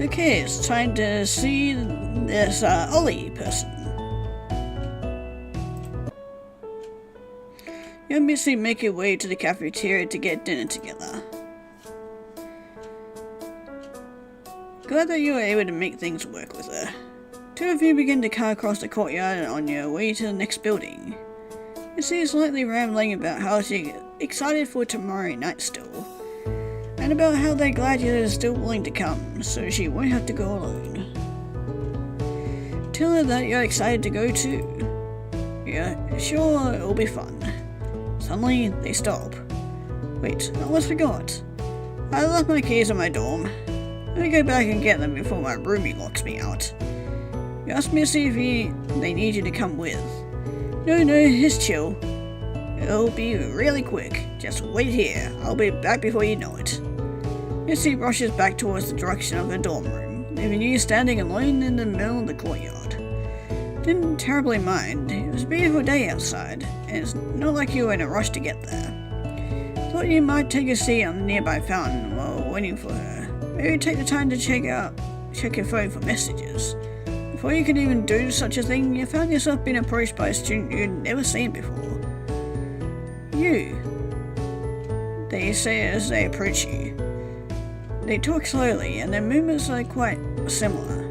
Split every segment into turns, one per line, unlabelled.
Okay, it's time to see this Ollie person. You and Missy make your way to the cafeteria to get dinner together. Glad that you were able to make things work with her. Two of you begin to car across the courtyard on your way to the next building. Missy is slightly rambling about how she's excited for tomorrow night still, and about how they're glad you're still willing to come, so she won't have to go alone. Tell her that you're excited to go too. Yeah, sure, it'll be fun. Suddenly, they stop. Wait, I almost forgot. I left my keys in my dorm. Let me go back and get them before my roomie locks me out. You asked Missy if they need you to come with. No, it's chill. It'll be really quick. Just wait here. I'll be back before you know it. Missy rushes back towards the direction of her dorm room, leaving you standing alone in the middle of the courtyard. Didn't terribly mind. It was a beautiful day outside, and it's not like you were in a rush to get there. Thought you might take a seat on the nearby fountain while waiting for her. Maybe take the time to check your phone for messages. Before you could even do such a thing, you found yourself being approached by a student you'd never seen before. You, they say as they approach you. They talk slowly, and their movements are quite similar.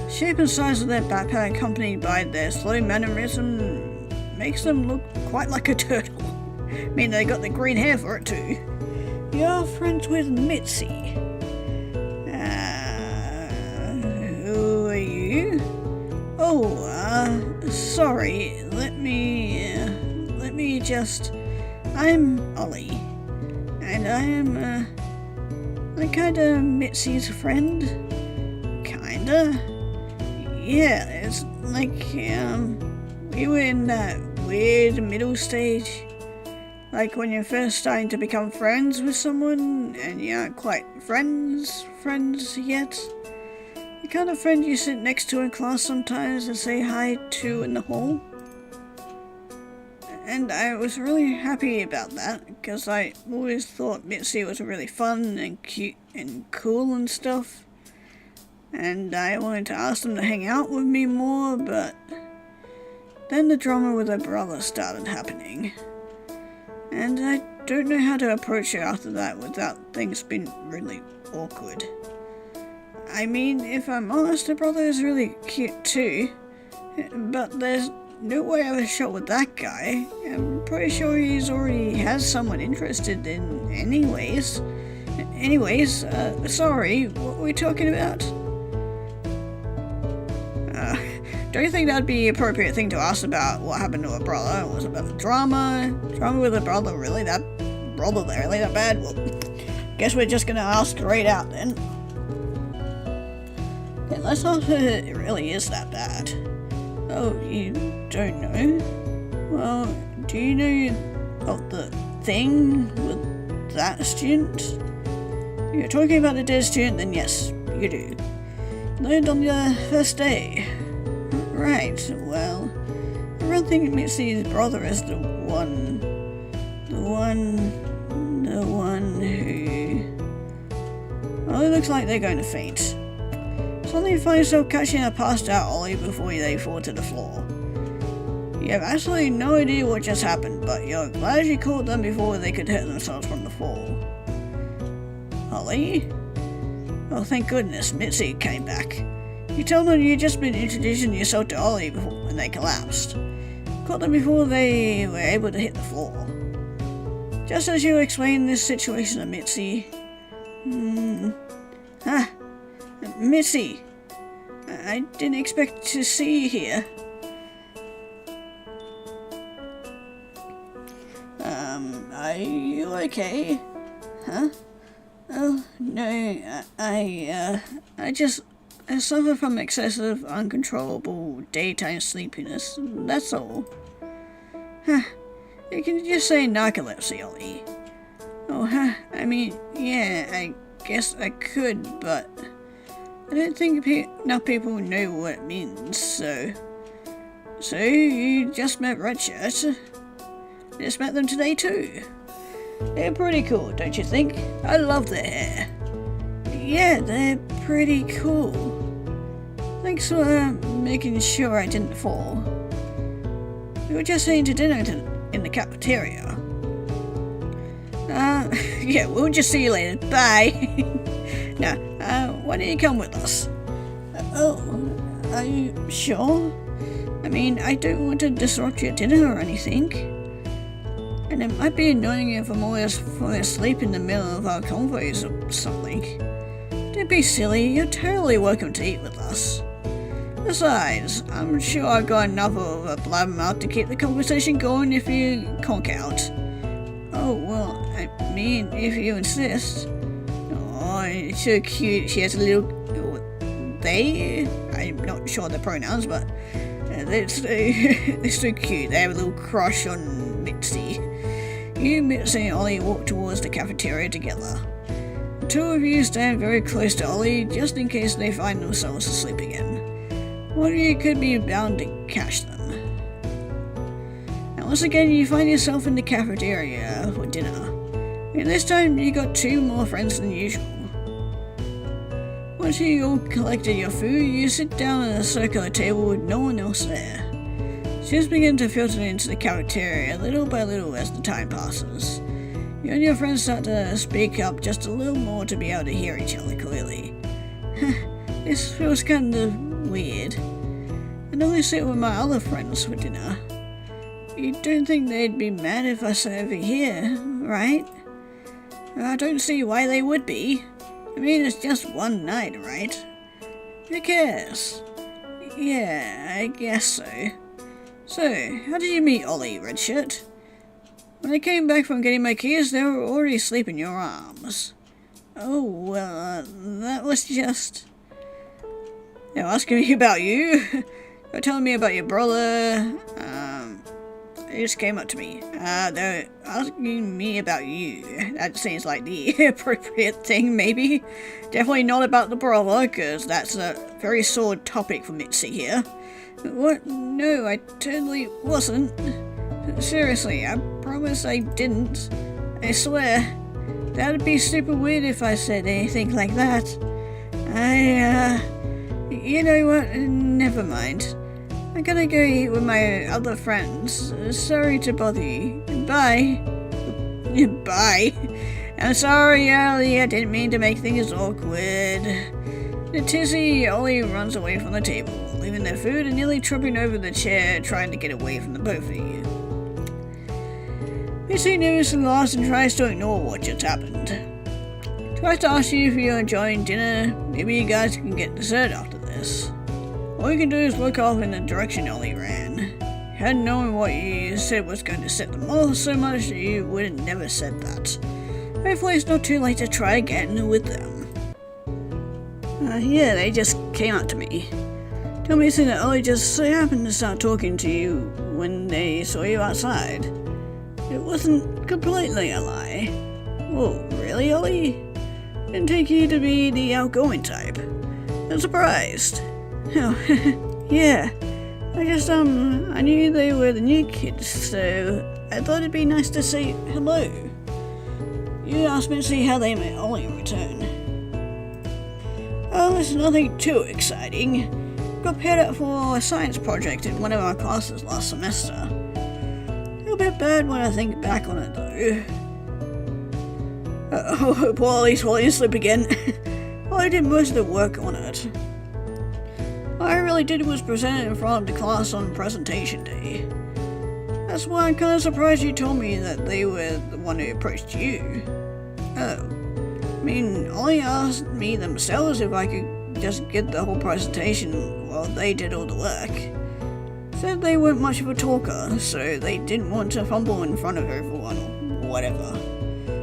Shape and size of their backpack, accompanied by their slow mannerism, makes them look quite like a turtle. I mean, they got the green hair for it too. You're friends with Mitzi. Who are you? Oh, sorry. Let me just. I'm Ollie, and I am I'm kinda Mitzi's friend. Kinda. Yeah, it's like we were in that weird middle stage. Like when you're first starting to become friends with someone and you aren't quite friends yet. The kind of friend you sit next to in class sometimes and say hi to in the hall. And I was really happy about that, because I always thought Mitzi was really fun and cute and cool and stuff. And I wanted to ask them to hang out with me more, but then the drama with her brother started happening. And I don't know how to approach her after that without things being really awkward. I mean, if I'm honest, her brother is really cute too, but there's no way I was shot with that guy. I'm pretty sure he's already has someone interested in anyways. Sorry, what were we talking about? Don't you think that'd be the appropriate thing to ask about what happened to her brother? Was it about the drama with her brother really that bad? Well, guess we're just gonna ask right out then. Yeah, let's hope it really is that bad. Oh, you don't know? Well, do you know of the thing with that student? If you're talking about the dead student, then yes, you do. Learned on your first day. Right, well, I don't think Mitzi's brother is the one who... Well, it looks like they're going to faint. Suddenly you find yourself catching a passed out Ollie before they fall to the floor. You have absolutely no idea what just happened, but you're glad you caught them before they could hurt themselves from the fall. Ollie? Oh, thank goodness, Mitzi came back. You told them you'd just been introducing yourself to Ollie before when they collapsed. Caught them before they were able to hit the floor. Just as you explained this situation to Mitzi. Mitzi, I didn't expect to see you here. Are you okay? Huh? Oh, no, I suffer from excessive, uncontrollable daytime sleepiness, that's all. You can just say narcolepsy, Ollie. Oh, I mean, yeah, I guess I could, but I don't think enough people know what it means, so... So, you just met Redshirt? I just met them today too. They're pretty cool, don't you think? I love their hair. Yeah, they're pretty cool. Thanks for making sure I didn't fall. We were just heading to dinner in the cafeteria. Yeah, we'll just see you later. Bye. Now, why don't you come with us? Oh, are you sure? I mean, I don't want to disrupt your dinner or anything. And it might be annoying if I'm always falling asleep in the middle of our convos or something. Don't be silly, you're totally welcome to eat with us. Besides, I'm sure I've got enough of a blabbermouth to keep the conversation going if you conk out. Oh, well, I mean, if you insist. Oh, it's so cute, she has a little... they? I'm not sure the pronouns, but... they're so cute, they have a little crush on Mitzi. You, Mitzi, and Ollie walk towards the cafeteria together. The two of you stand very close to Ollie, just in case they find themselves asleep again. One of you could be bound to catch them. And once again, you find yourself in the cafeteria for dinner. And this time, you got 2 more friends than usual. Once you all collected your food, you sit down at a circular table with no one else there. Students begin to filter into the cafeteria little by little as the time passes. You and your friends start to speak up just a little more to be able to hear each other clearly. This feels kind of weird. I'd only sit with my other friends for dinner. You don't think they'd be mad if I sat over here, right? I don't see why they would be. I mean, it's just one night, right? Who cares? Yeah, I guess so. So, how did you meet Ollie, Redshirt? When I came back from getting my keys, they were already asleep in your arms. Oh, well, that was just... They're asking me about you. They're telling me about your brother. They just came up to me. They're asking me about you. That seems like the appropriate thing, maybe. Definitely not about the brother, because that's a very sore topic for Mitzi here. What? No, I totally wasn't. Seriously, I promise I didn't. I swear. That'd be super weird if I said anything like that. You know what? Never mind. I'm gonna go eat with my other friends. Sorry to bother you. Bye. Bye. I'm sorry, Ollie. I didn't mean to make things awkward. The tizzy Ollie runs away from the table, leaving their food and nearly tripping over the chair, trying to get away from the both of you. Missy knows the loss and tries to ignore what just happened. Tries to ask you if you're enjoying dinner. Maybe you guys can get dessert after this. All you can do is look off in the direction Ollie ran. Hadn't known what you said was going to set them off so much that you would have never said that. Hopefully it's not too late to try again with them. Yeah, they just came up to me. Tell me that Ollie just so happened to start talking to you when they saw you outside. It wasn't completely a lie. Whoa, really, Ollie? Didn't take you to be the outgoing type. I'm surprised. Oh, yeah. I knew they were the new kids, so I thought it'd be nice to say hello. You asked me to see how they met Ollie in return. Oh, it's nothing too exciting. Got paired up for a science project in one of our classes last semester. A bit bad when I think back on it, though. Poor Ollie's falling asleep again. I did most of the work on it. All I really did was present it in front of the class on presentation day. That's why I'm kind of surprised you told me that they were the one who approached you. Oh. I mean, Ollie asked me themselves if I could just get the whole presentation while they did all the work. Said they weren't much of a talker, so they didn't want to fumble in front of everyone or whatever.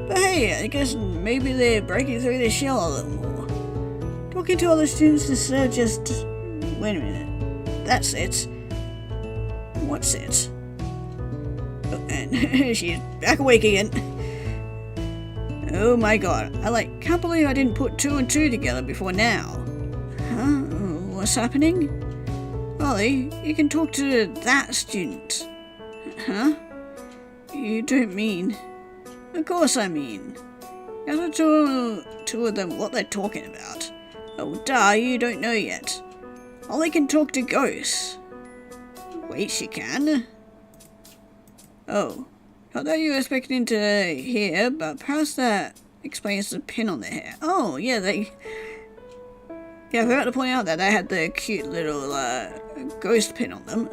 But hey, I guess maybe they're breaking through their shell a little more. Talking to other students instead of just... Wait a minute. That's it. What's it? Oh, and she's back awake again. Oh my god. Can't believe I didn't put 2 and 2 together before now. Huh? What's happening? Ollie, you can talk to that student. Huh? You don't mean... Of course I mean. Ask the two of them what they're talking about. Oh, duh, you don't know yet. Ollie can talk to ghosts. Wait, she can? Oh, I thought you were expecting to hear, but perhaps that explains the pin on their hair. Oh, yeah, Yeah, I forgot to point out that they had the cute little, ghost pin on them.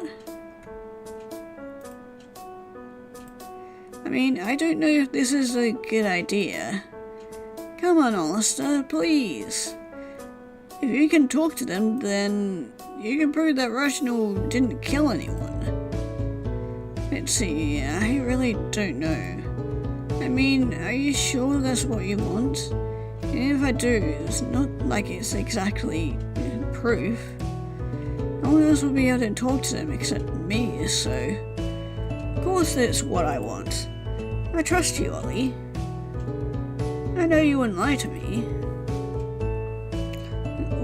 I mean, I don't know if this is a good idea. Come on, Alistair, please. If you can talk to them, then you can prove that Reginald didn't kill anyone. Let's see, I really don't know. I mean, are you sure that's what you want? And if I do, it's not like it's exactly proof. No one else will be able to talk to them except me, so... Of course that's what I want. I trust you, Ollie. I know you wouldn't lie to me.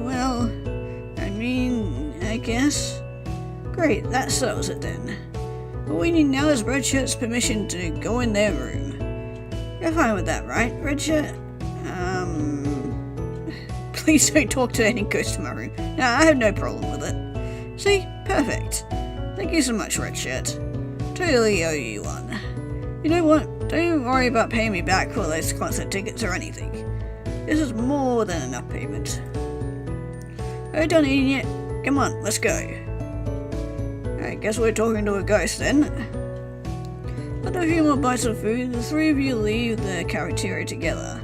Well, I mean, I guess. Great, that settles it then. All we need now is Redshirt's permission to go in their room. You're fine with that, right, Redshirt? Please don't talk to any ghost in my room. No, I have no problem with it. See? Perfect. Thank you so much, Redshirt. Totally owe you one. You know what? Don't worry about paying me back for those concert tickets or anything. This is more than enough payment. Are you done eating yet? Come on, let's go. I guess we're talking to a ghost then. After a few more bites of food, the three of you leave the cafeteria together.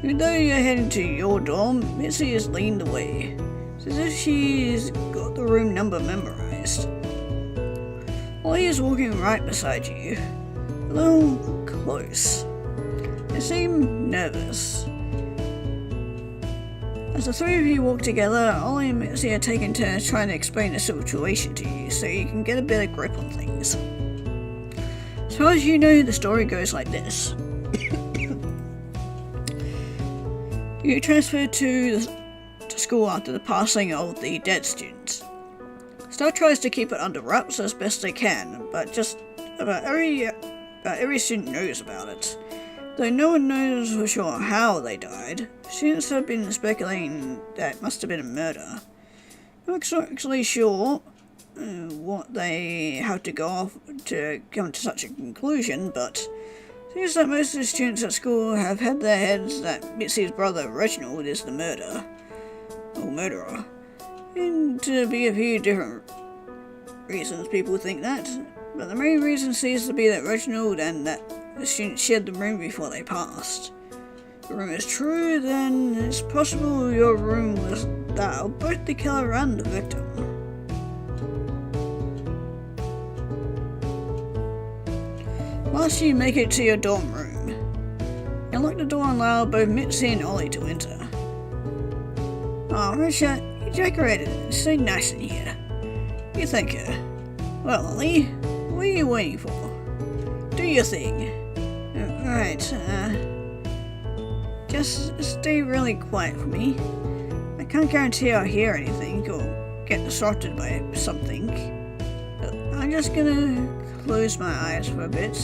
Even though you're heading to your dorm, Missy has leaned away. It's as if she's got the room number memorized. Ollie is walking right beside you. A little close. They seem nervous. As the three of you walk together, Ollie and Mitzi are taking turns trying to explain the situation to you so you can get a better grip on things. As far as you know, the story goes like this. You transferred to school after the passing of the dead students. Star tries to keep it under wraps as best they can, but just about every student knows about it. Though no one knows for sure how they died, students have been speculating that it must have been a murder. Not actually sure what they have to go off to come to such a conclusion, but it seems that most of the students at school have had their heads that Mitzi's brother Reginald is the murderer. And to be a few different reasons people think that, but the main reason seems to be that Reginald and that the students shared the room before they passed. If the room is true, then it's possible your room was that of both the killer and the victim. Last you make it to your dorm room. You lock the door and allow both Mitzi and Ollie to enter. Oh, Richard, you decorated it. It's so nice in here. You think well, Ollie, what are you waiting for? Do your thing. Right, just stay really quiet for me. I can't guarantee I'll hear anything or get distracted by something. But I'm just gonna close my eyes for a bit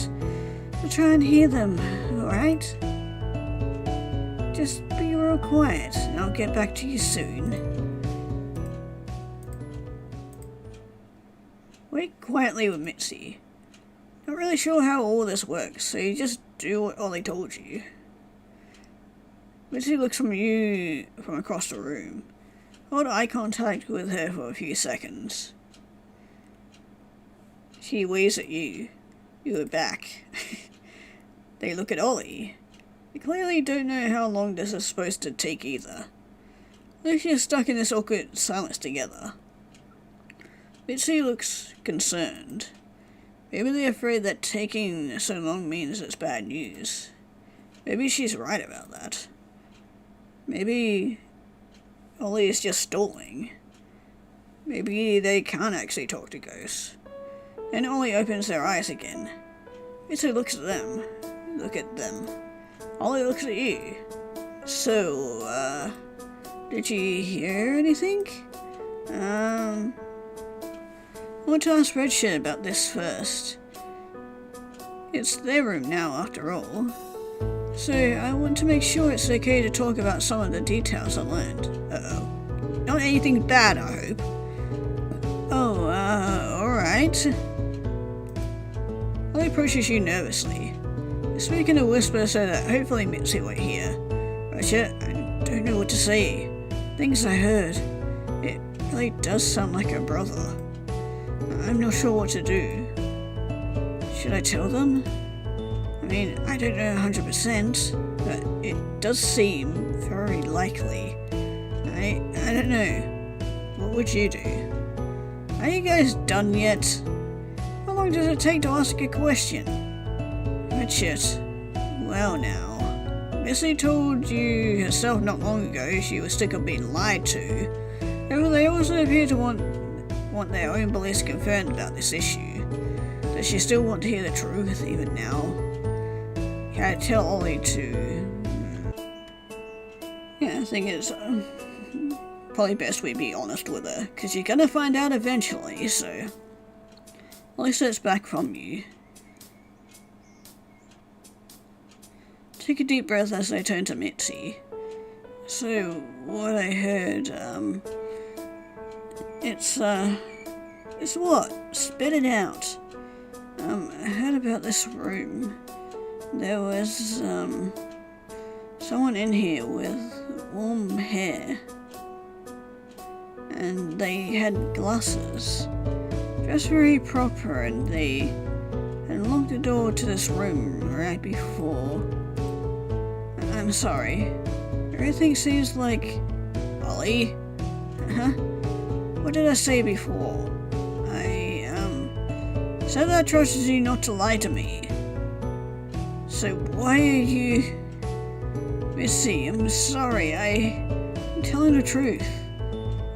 to try and hear them, alright? Just be real quiet and I'll get back to you soon. Wait quietly with Mitzi. Not really sure how all this works, so you just do what Ollie told you. Mitzi looks from you from across the room. Hold eye contact with her for a few seconds. She waves at you. You are back. They look at Ollie. They clearly don't know how long this is supposed to take either. They're just stuck in this awkward silence together. Mitzi looks concerned. Maybe they're afraid that taking so long means it's bad news. Maybe she's right about that. Maybe Ollie is just stalling. Maybe they can't actually talk to ghosts. Then Ollie opens their eyes again. Mitzi looks at them. Look at them. Ollie looks at you. So, did you hear anything? I want to ask Redshirt about this first. It's their room now, after all. So, I want to make sure it's okay to talk about some of the details I learned. Uh-oh. Not anything bad, I hope. Oh, alright. Ollie approaches you nervously. You speak in a whisper so that hopefully Mitzi won't hear. But yet, I don't know what to say. Things I heard. It really does sound like her brother. I'm not sure what to do. Should I tell them? I mean, I don't know 100%, but it does seem very likely. I don't know. What would you do? Are you guys done yet? How long does it take to ask a question? Richard, well now. Missy told you herself not long ago she was sick of being lied to. However, they also appear to want their own beliefs confirmed about this issue. Does she still want to hear the truth even now? Can I tell Ollie to... Yeah, I think it's probably best we be honest with her, because you're gonna find out eventually, so... Ollie steps back from you. Take a deep breath as they turn to Mitzi. So, what I heard, it's what? Spit it out. I heard about this room. There was, someone in here with warm hair. And they had glasses. Dressed very proper, and they had locked the door to this room right before. I'm sorry. Everything seems like... Ollie? Huh? What did I say before? I, said I trusted you not to lie to me. So why are you... Missy, I'm sorry, I'm telling the truth.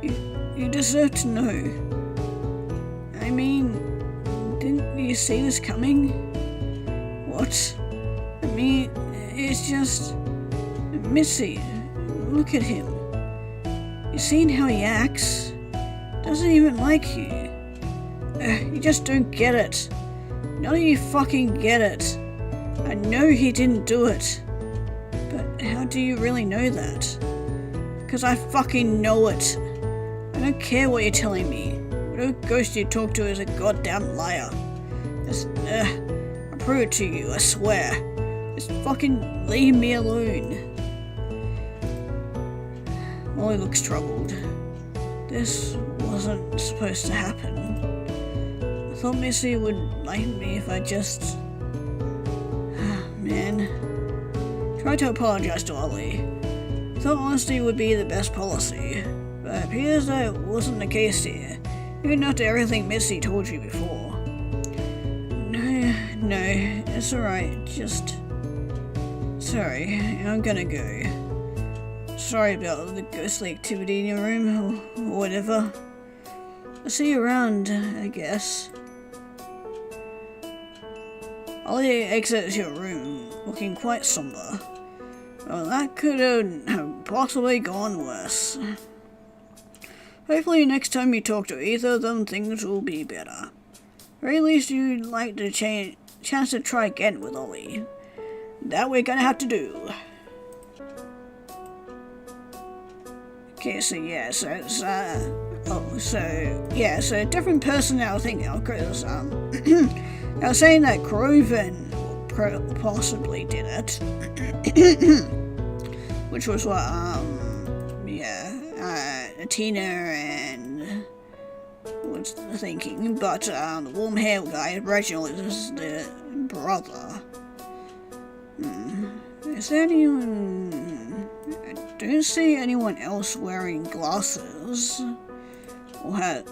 You deserve to know. I mean, didn't you see this coming? What? I mean, it's just... Missy, look at him. You seen how he acts? Doesn't even like you. You just don't get it. None of you fucking get it. I know he didn't do it. But how do you really know that? Because I fucking know it. I don't care what you're telling me. No ghost you talk to is a goddamn liar. I'll prove it to you, I swear. Just fucking leave me alone. Molly looks troubled. This wasn't supposed to happen. I thought Missy would like me if I just... Man. Tried to apologize to Ollie. Thought honesty would be the best policy, but it appears that wasn't the case here, even after everything Missy told you before. No, it's alright, just... Sorry, I'm gonna go. Sorry about the ghostly activity in your room, or whatever. I'll see you around, I guess. Ollie exits your room, looking quite somber. Well, that could have possibly gone worse. Hopefully next time you talk to either of them, things will be better. Or very least you'd like the chance to try again with Ollie. That we're gonna have to do. Okay, so yeah, so it's, so a different personality now, because, I was saying that Groven possibly did it. Which was what, Tina and was thinking, but, the warm hair guy, Reginald, is the brother. Is there anyone... I don't see anyone else wearing glasses. Or had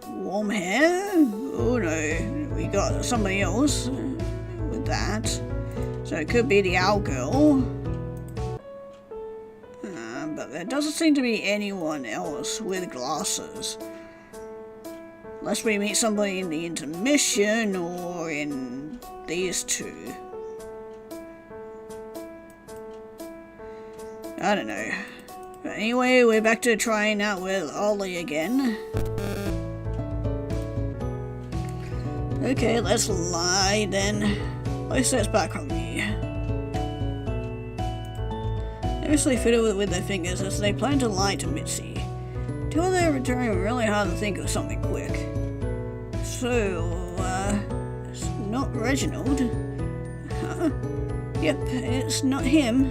warm hair? Oh no, we got somebody else with that. So it could be the owl girl. But there doesn't seem to be anyone else with glasses. Unless we meet somebody in the intermission or in these two. I don't know. But anyway, we're back to trying out with Ollie again. Okay, let's lie then. Ollie steps back from me. mostly fiddle with their fingers as they plan to lie to Mitzi. Till they're trying really hard to think of something quick. So, it's not Reginald. Huh? Yep, it's not him.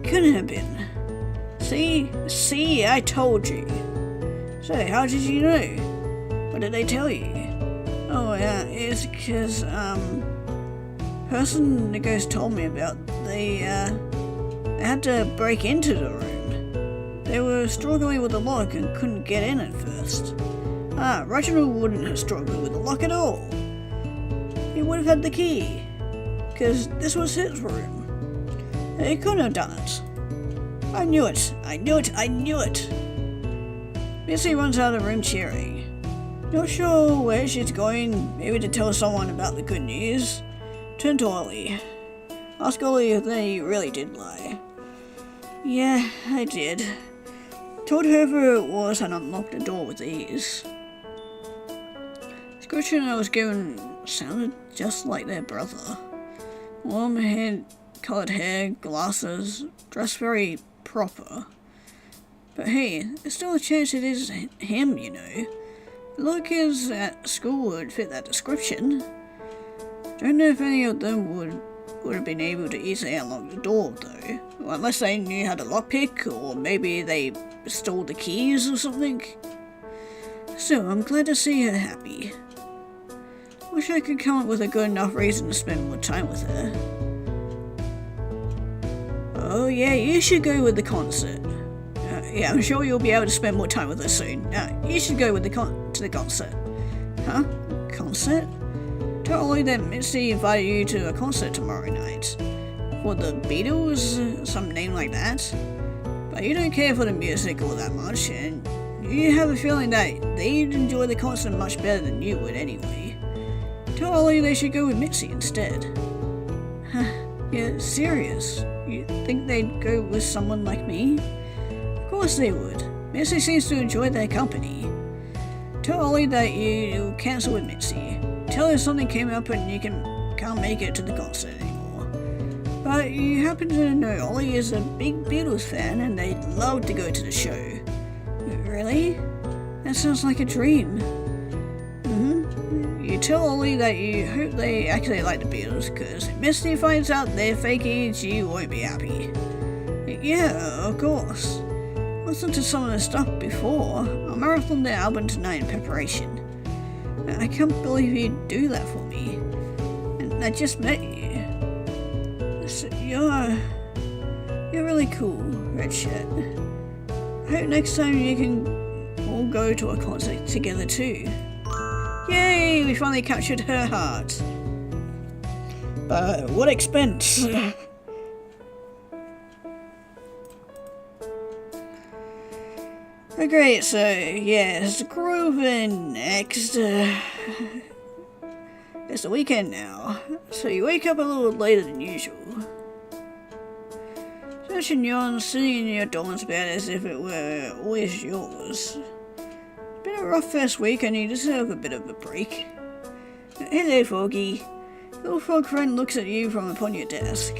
Couldn't have been. See, I told you. So, how did you know? What did they tell you? Oh, yeah, it's because, person the ghost told me about, they had to break into the room. They were struggling with the lock and couldn't get in at first. Reginald wouldn't have struggled with the lock at all. He would have had the key, because this was his room. He couldn't have done it. I knew it. Missy runs out of the room cheering. Not sure where she's going, maybe to tell someone about the good news. Turn to Ollie. Ask Ollie if they really did lie. Yeah, I did. Told whoever it was I'd unlocked the door with ease. Description I was given sounded just like their brother. Warm hair, coloured hair, glasses, dressed very proper. But hey, there's still a chance it is him, you know. The look kids at school would fit that description. Don't know if any of them would have been able to easily unlock the door though. Well, unless they knew how to lockpick, or maybe they stole the keys or something. Still, I'm glad to see her happy. Wish I could come up with a good enough reason to spend more time with her. Oh yeah, you should go with the concert. Yeah, I'm sure you'll be able to spend more time with her soon. You should go with to the concert. Huh? Concert? Tell Ollie that Mitzi invited you to a concert tomorrow night. For the Beatles? Some name like that? But you don't care for the music all that much, and you have a feeling that they'd enjoy the concert much better than you would anyway. Tell Ollie they should go with Mitzi instead. Yeah, serious? You think they'd go with someone like me? Of course they would. Mitzi seems to enjoy their company. Tell Ollie that you'll cancel with Mitzi. Tell her something came up and you can't make it to the concert anymore. But you happen to know Ollie is a big Beatles fan and they'd love to go to the show. Really? That sounds like a dream. You tell Ollie that you hope they actually like the Beatles, because if Misty finds out they're faking, she won't be happy. Yeah, of course. Listened to some of the stuff before. I'll marathon the album tonight in preparation. I can't believe you'd do that for me. And I just met you. So you're really cool, Red Shirt. I hope next time you can all go to a concert together too. Yay, we finally captured her heart. But what expense? Great, so yes, grooving next. It's the weekend now, so you wake up a little later than usual. Stretch and yawn, sitting in your dorm's bed as if it were always yours. It's been a rough first week and you deserve a bit of a break. Hello, Foggy. Little frog friend looks at you from upon your desk.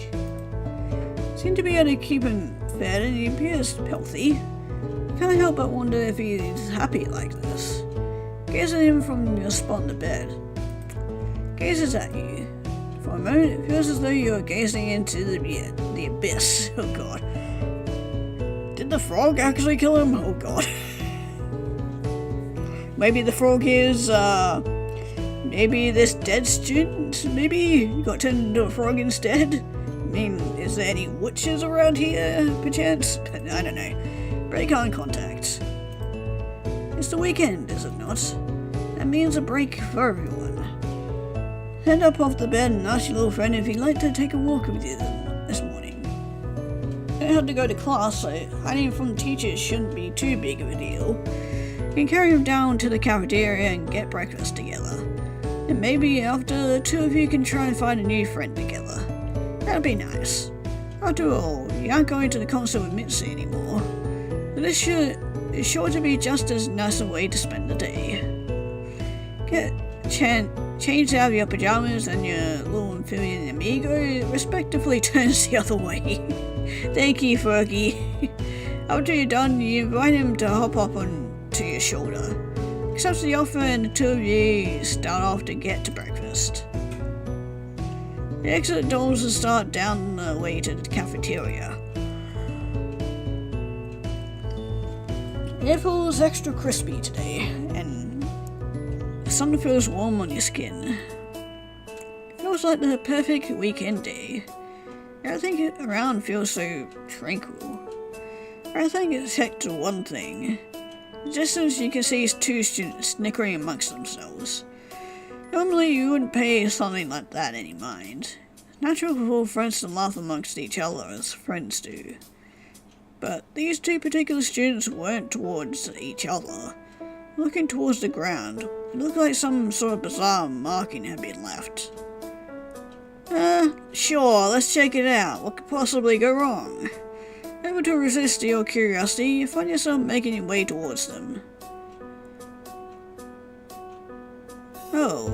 Seem to be able to keep him fed and he appears healthy. Can't help but wonder if he's happy like this. Gaze at him from your spot in the bed. Gazes at you. For a moment, it feels as though you are gazing into the abyss. Oh god. Did the frog actually kill him? Oh god. Maybe the frog is, maybe this dead student? Maybe you got turned into a frog instead? I mean, is there any witches around here, perchance? I don't know. Break eye contact. It's the weekend, is it not? That means a break for everyone. Stand up off the bed and ask your little friend if he'd like to take a walk with you this morning. You don't have to go to class, so hiding from teachers shouldn't be too big of a deal. You can carry him down to the cafeteria and get breakfast together. And maybe after the two of you can try and find a new friend together. That'd be nice. After all, you aren't going to the concert with Mitzi anymore. But this is sure to be just as nice a way to spend the day. Get changed out of your pajamas and your little amphibian amigo respectively turns the other way. Thank you, Fergie. After you're done, you invite him to hop up onto your shoulder. Accepts the offer and the two of you start off to get to breakfast. The exit doors will start down the way to the cafeteria. It feels extra crispy today, and the sun feels warm on your skin. It feels like the perfect weekend day. Everything around feels so tranquil. Everything except one thing. Just as you can see two students snickering amongst themselves. Normally you wouldn't pay something like that any mind. It's natural for friends to laugh amongst each other as friends do. But these two particular students weren't towards each other. Looking towards the ground, it looked like some sort of bizarre marking had been left. Sure, let's check it out. What could possibly go wrong? Able to resist your curiosity, you find yourself making your way towards them. Oh,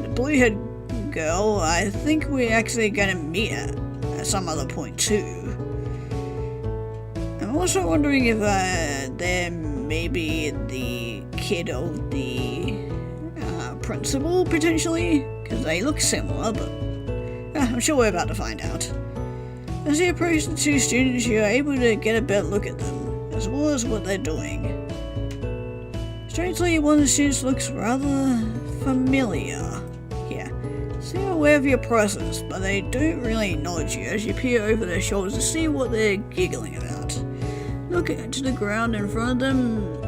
the blue-haired girl, I think we're actually gonna meet her at some other point too. I'm also wondering if they're maybe the kid of the principal, potentially? Because they look similar, but I'm sure we're about to find out. As you approach the two students, you are able to get a better look at them, as well as what they're doing. Strangely, one of the students looks rather familiar. Yeah, seem aware of your presence, but they don't really acknowledge you as you peer over their shoulders to see what they're giggling about. Look to the ground in front of them.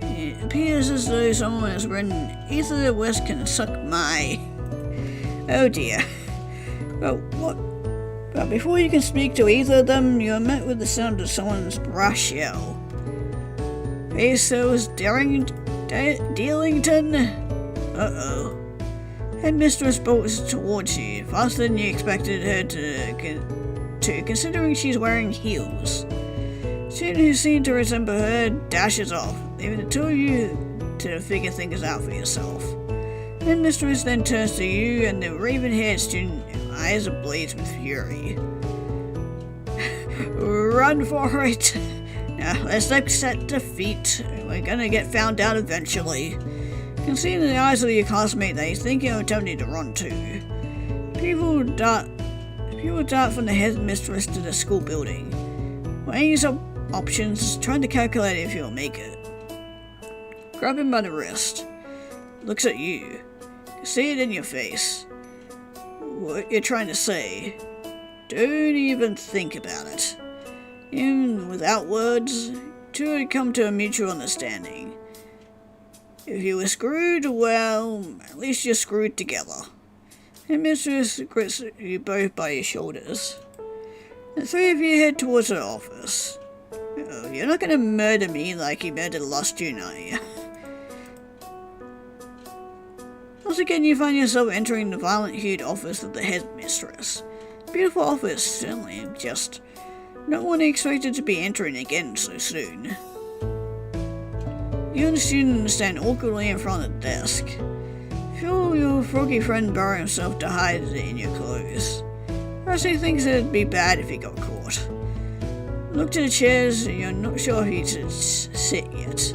It appears as though someone has written, "Either the West can suck my..." Oh dear. But before you can speak to either of them, you are met with the sound of someone's brash yell. "Hey, so's Dealington? Uh-oh." Headmistress bolts towards you, faster than you expected her to, considering she's wearing heels. Student who seemed to resemble her dashes off, leaving the two of you to figure things out for yourself. Headmistress then turns to you and the raven-haired student, eyes ablaze with fury. "Run for it! Now, let's accept defeat. We're gonna get found out eventually." You can see in the eyes of your classmate that he's thinking of attempting to run too. People dart from the headmistress to the school building, weighing his options, trying to calculate if he'll make it. Grab him by the wrist. Looks at you. You see it in your face. What you're trying to say. Don't even think about it. Even without words, two would come to a mutual understanding. If you were screwed, well, at least you're screwed together. And Mistress grits you both by your shoulders. The three of you head towards her office. Oh, you're not going to murder me like you murdered the last student, are you? Once again, you find yourself entering the violent-hued office of the headmistress. Beautiful office, certainly, just no one expected to be entering again so soon. You and the student stand awkwardly in front of the desk. Feel your froggy friend bury himself to hide in your clothes. Perhaps he thinks it'd be bad if he got caught. Look to the chairs, you're not sure if he should sit yet.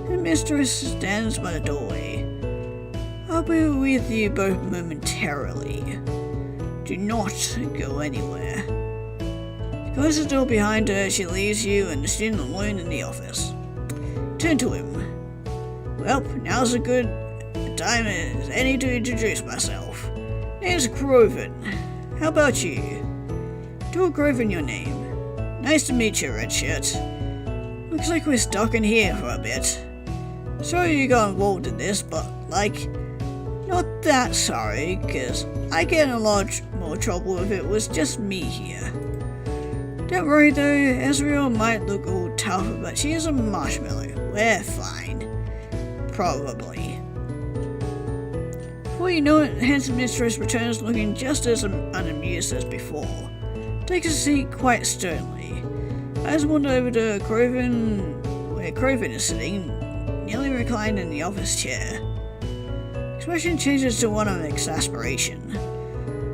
The mistress stands by the doorway. "I'll be with you both momentarily. Do not go anywhere." She closes the door behind her as she leaves you and the student alone in the office. Turn to him. "Well, now's as good a time as any to introduce myself. Name's Groven. How about you?" "Dor Groven, your name. Nice to meet you, Redshirt. Looks like we're stuck in here for a bit. Sorry you got involved in this, but, not that sorry, cause I'd get in a lot more trouble if it was just me here. Don't worry though, Ezreal might look all tough, but she is a marshmallow. We're fine. Probably." Before you know it, handsome mistress returns looking just as unamused as before. Takes a seat quite sternly. Eyes wander over to where Groven is sitting, nearly reclined in the office chair. Expression changes to one of exasperation.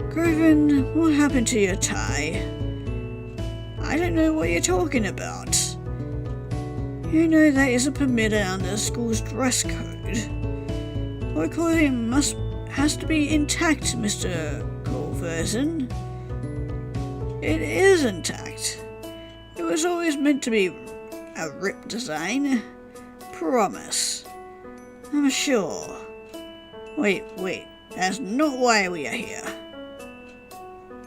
"Groven, what happened to your tie?" I don't know what you're talking about. You know that isn't permitted under the school's dress code. Our clothing has to be intact, Mr. Colverson. It is intact. It was always meant to be a rip design. Promise. I'm sure. Wait, that's not why we are here.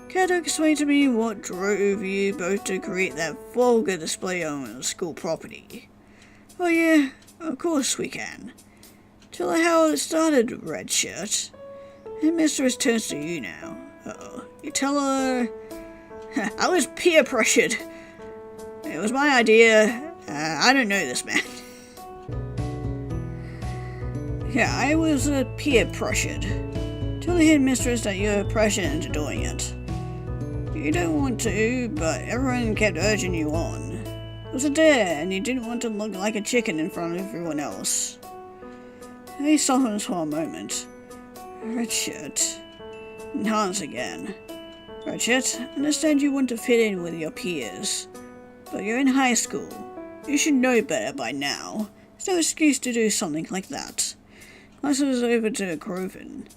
Care to explain to me what drove you both to create that vulgar display on school property? Oh yeah, of course we can. Tell her how it started, Red Shirt. And Mistress turns to you now. Uh-oh. You tell her... I was peer pressured. It was my idea. I don't know this man. Yeah, I was peer pressured. Tell the headmistress that you're pressured into doing it. You don't want to, but everyone kept urging you on. It was a dare, and you didn't want to look like a chicken in front of everyone else. He softens for a moment. Richard. And Hans again. Richard, I understand you want to fit in with your peers, but you're in high school. You should know better by now. There's no excuse to do something like that. Class is over to Croven.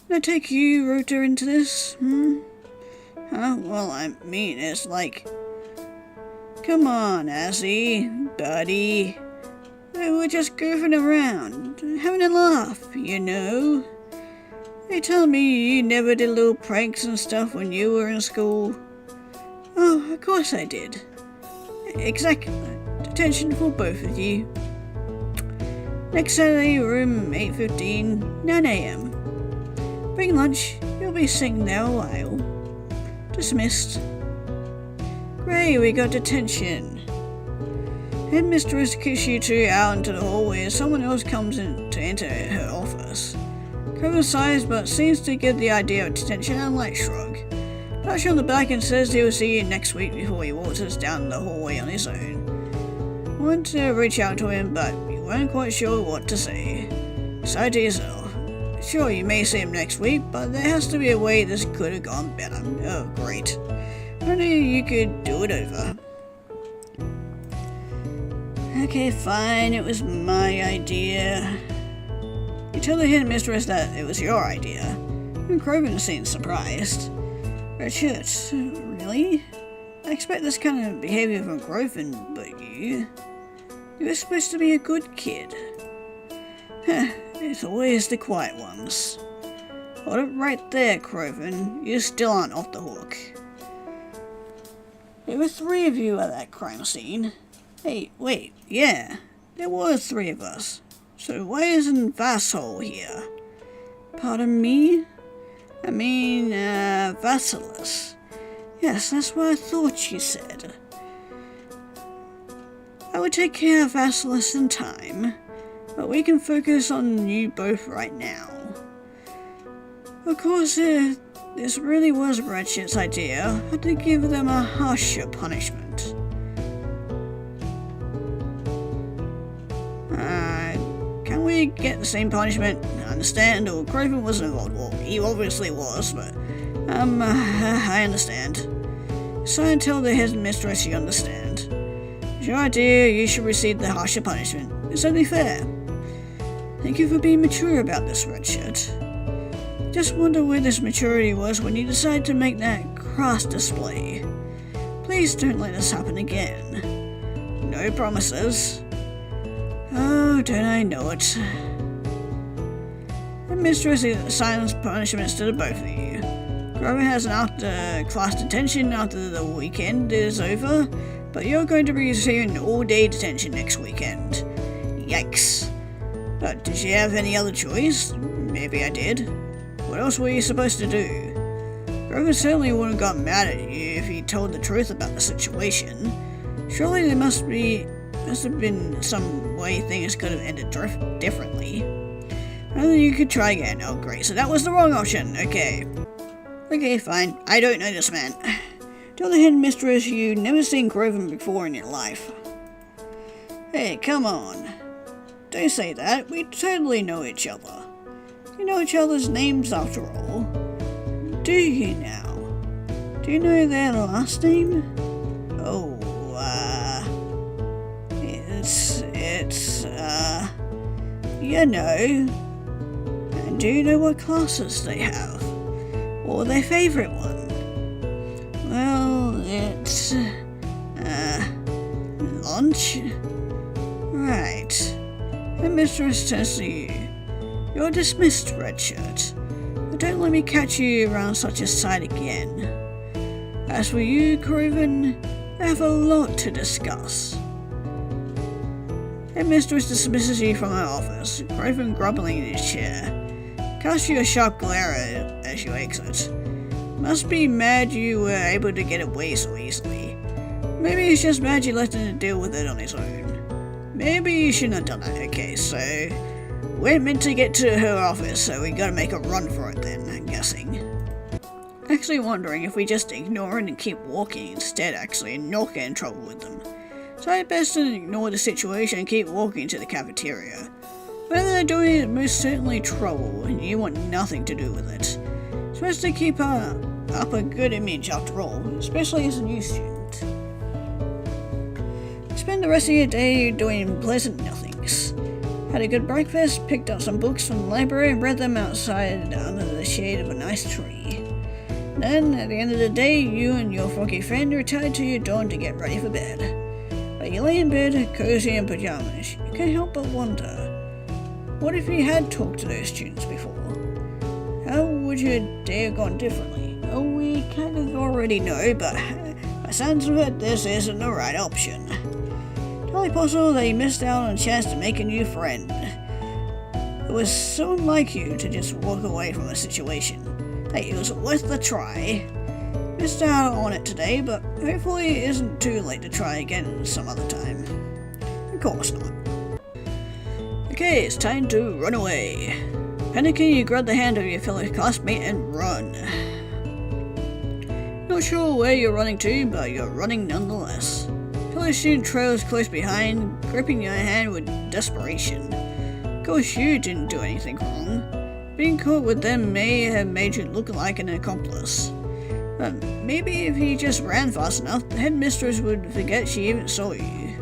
Did I take you, Rota, into this? Huh? Well, I mean, it's like... Come on, Azzy, buddy. We're just goofing around, having a laugh, you know. They tell me you never did little pranks and stuff when you were in school. Oh, of course I did. Exactly. Detention for both of you. Next Saturday, room 8:15, 9 a.m. Bring lunch. You'll be sitting there a while. Dismissed. Great, we got detention. Headmistress kicks you two out into the hallway as someone else comes in to enter her office. Croven sighs but seems to get the idea of detention and a light shrug. Pats you on the back and says he will see you next week before he walks us down the hallway on his own. Wanted to reach out to him, but you weren't quite sure what to say. Sighed to yourself. Sure, you may see him next week, but there has to be a way this could have gone better. Oh, great. Only you could do it over. Okay, fine, it was my idea. You tell the headmistress that it was your idea. And Croven seemed surprised. Richard, really? I expect this kind of behavior from Croven, but you? You were supposed to be a good kid. It's always the quiet ones. Hold it right there, Croven. You still aren't off the hook. There were 3 of you at that crime scene. Hey, wait, yeah, there were 3 of us. So why isn't Vassal here? Pardon me? I mean, Vasilis. Yes, that's what I thought you said. I would take care of Vasilis in time, but we can focus on you both right now. Of course, this really was Ratchet's idea. I had to give them a harsher punishment. Can we get the same punishment? I understand, or Croven wasn't involved. Well, he obviously was, but, I understand. So I tell the headmistress you understand. It's your idea, you should receive the harsher punishment. It's only fair. Thank you for being mature about this, Redshirt. Just wonder where this maturity was when you decided to make that crass display. Please don't let this happen again. No promises. Oh, don't I know it. The mistress assigns punishments to the both of you. Grover has an after-class detention after the weekend is over, but you're going to be receiving all-day detention next weekend. Yikes. But did you have any other choice? Maybe I did. What else were you supposed to do? Grover certainly wouldn't have gotten mad at you if he told the truth about the situation. Surely there must have been some way things could have ended differently. And then you could try again. Oh great, so that was the wrong option. Okay, fine. I don't know this man. Tell the headmistress you've never seen Groven before in your life. Hey, come on. Don't say that. We totally know each other. You know each other's names after all. Do you now? Do you know their last name? You know. And do you know what classes they have? Or their favourite one? Well, it's... lunch? Right. Headmistress says to you, "You're dismissed, Redshirt. But don't let me catch you around such a sight again. As for you, Craven, I have a lot to discuss." Headmistress dismisses you from her office, Craven grumbling in his chair. Casts you a sharp glare as you exit. Must be mad you were able to get away so easily. Maybe he's just mad you let him deal with it on his own. Maybe you shouldn't have done that. Okay, so we're meant to get to her office, so we gotta make a run for it then, I'm guessing. Actually wondering if we just ignore it and keep walking instead, actually, and not get in trouble with them. So I best to ignore the situation and keep walking to the cafeteria. Whether they're doing it, most certainly trouble, and you want nothing to do with it. It's best to keep up a good image after all, especially as a new student. Spend the rest of your day doing pleasant nothings. Had a good breakfast, picked up some books from the library and read them outside under the shade of a nice tree. Then, at the end of the day, you and your froggy friend retired to your dorm to get ready for bed. But you lay in bed, cozy in pajamas. You can't help but wonder, what if you had talked to those students before? How would your day have gone differently? Oh, we kind of already know, but by sounds of it, this isn't the right option. Totally possible that you missed out on a chance to make a new friend. It was so unlike you to just walk away from a situation. Hey, it was worth the try. Missed out on it today, but hopefully it isn't too late to try again some other time. Of course not. Okay, it's time to run away. Panicking, you grab the hand of your fellow classmate and run. Not sure where you're running to, but you're running nonetheless. Fellow student trails close behind, gripping your hand with desperation. Of course, you didn't do anything wrong. Being caught with them may have made you look like an accomplice. But maybe if you just ran fast enough, the headmistress would forget she even saw you.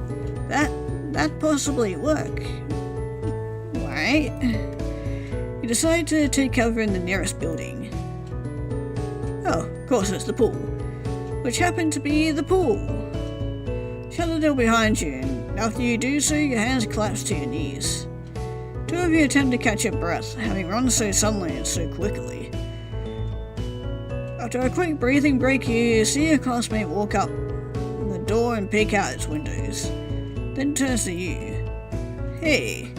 That'd possibly work. Right? You decide to take cover in the nearest building. Oh, of course it's the pool. Which happened to be the pool. Shut the door behind you, and after you do so, your hands collapse to your knees. Two of you attempt to catch your breath, having run so suddenly and so quickly. After a quick breathing break, you see your classmate walk up the door and peek out its windows. Then turns to you. Hey,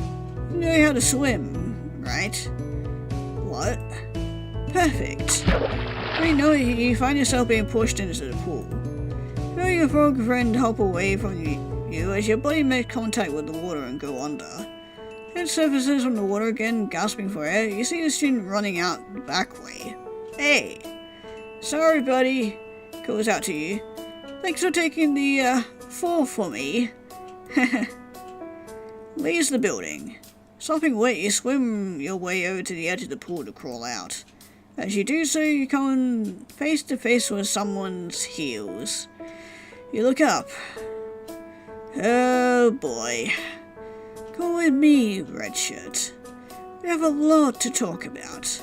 you know how to swim, right? What? Perfect. You know you find yourself being pushed into the pool. You know your frog friend hop away from you as your body makes contact with the water and go under. Head surfaces from the water again, gasping for air. You see the student running out the back way. Hey! Sorry, buddy, calls out to you. Thanks for taking the fall for me. Leaves the building. Sopping wet, you swim your way over to the edge of the pool to crawl out. As you do so, you come face to face with someone's heels. You look up. Oh boy. Come with me, Redshirt. We have a lot to talk about.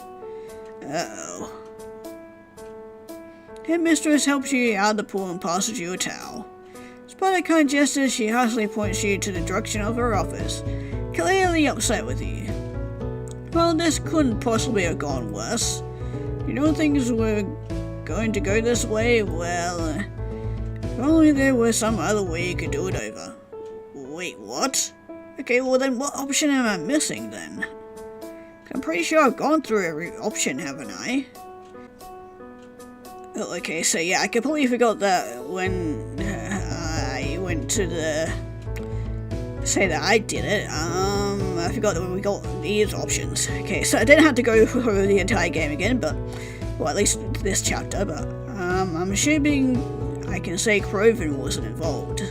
Uh-oh. Headmistress helps you out of the pool and passes you a towel. Despite a kind gesture, she harshly points you to the direction of her office, clearly upset with you. Well, this couldn't possibly have gone worse. You know things were going to go this way? Well, if only there was some other way you could do it over. Wait, what? Okay, well then what option am I missing then? I'm pretty sure I've gone through every option, haven't I? Oh, okay, so yeah, I completely forgot that when I went to the... say that I did it, I forgot that we got these options. Okay, so I didn't have to go through the entire game again, but, well, at least this chapter, but, I'm assuming I can say Craven wasn't involved.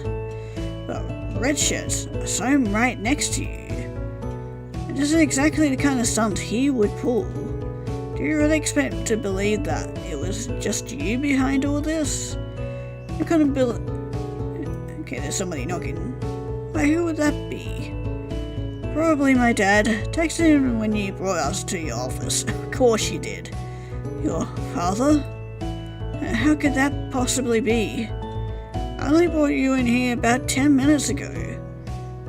But Redshirt's so I'm right next to you. And this is exactly the kind of stunt he would pull. Do you really expect to believe that it was just you behind all this? You couldn't believe... Okay, there's somebody knocking. Why, who would that be? Probably my dad. Texted him when you brought us to your office. Of course you did. Your father? How could that possibly be? I only brought you in here about 10 minutes ago.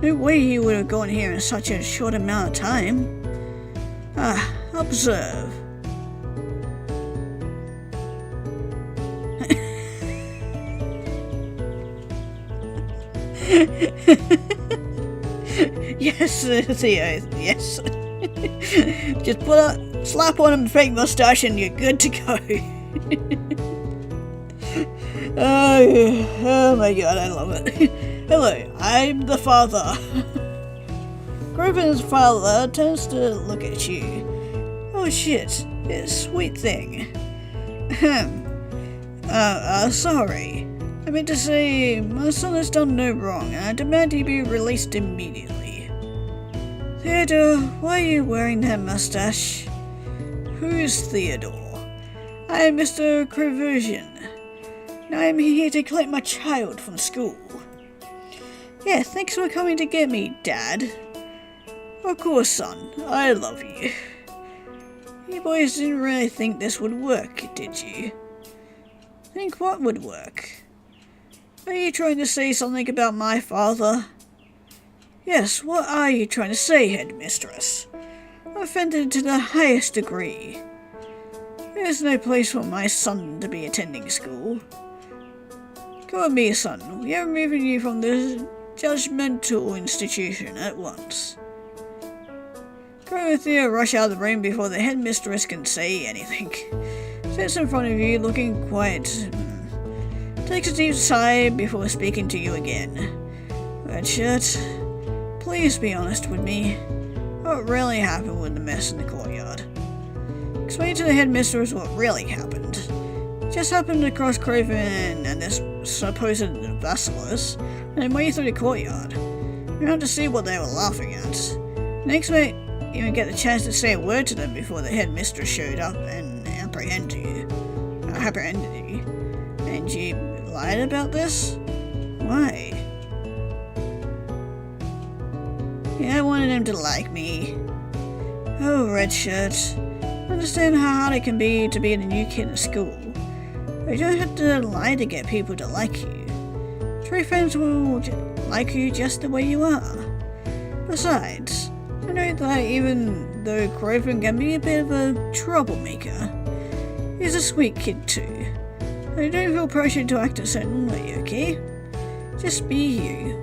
No way he would have gone here in such a short amount of time. Observe. Yes, Theo, yes. Just put a slap on a fake mustache and you're good to go. Oh my god, I love it. Hello, I'm the father. Groven's father turns to look at you. Oh shit, it's a sweet thing. Sorry. I meant to say, my son has done no wrong, and I demand he be released immediately. Theodore, why are you wearing that mustache? Who's Theodore? I am Mr. Croversion. I am here to collect my child from school. Yeah, thanks for coming to get me, Dad. Of course, son. I love you. You boys didn't really think this would work, did you? Think what would work? Are you trying to say something about my father? Yes, what are you trying to say, headmistress? I'm offended to the highest degree. There's no place for my son to be attending school. Go with me, son. We are removing you from this judgmental institution at once. Go with Theo, rush out of the room before the headmistress can say anything. Sits in front of you, looking quiet. Takes a deep sigh before speaking to you again. Redshirt, please be honest with me. What really happened with the mess in the courtyard? Explain to the headmistress what really happened. It just happened to cross Craven and this supposed Vasilis, and way through the courtyard. We had to see what they were laughing at. Next week, you even get the chance to say a word to them before the headmistress showed up and apprehended you. And you lied about this? Why? Yeah, I wanted him to like me. Oh, Redshirt. I understand how hard it can be to be the new kid in school. But you don't have to lie to get people to like you. True friends will like you just the way you are. Besides, I know that even though Groven can be a bit of a troublemaker, he's a sweet kid too. So don't feel pressured to act a certain way, okay? Just be you.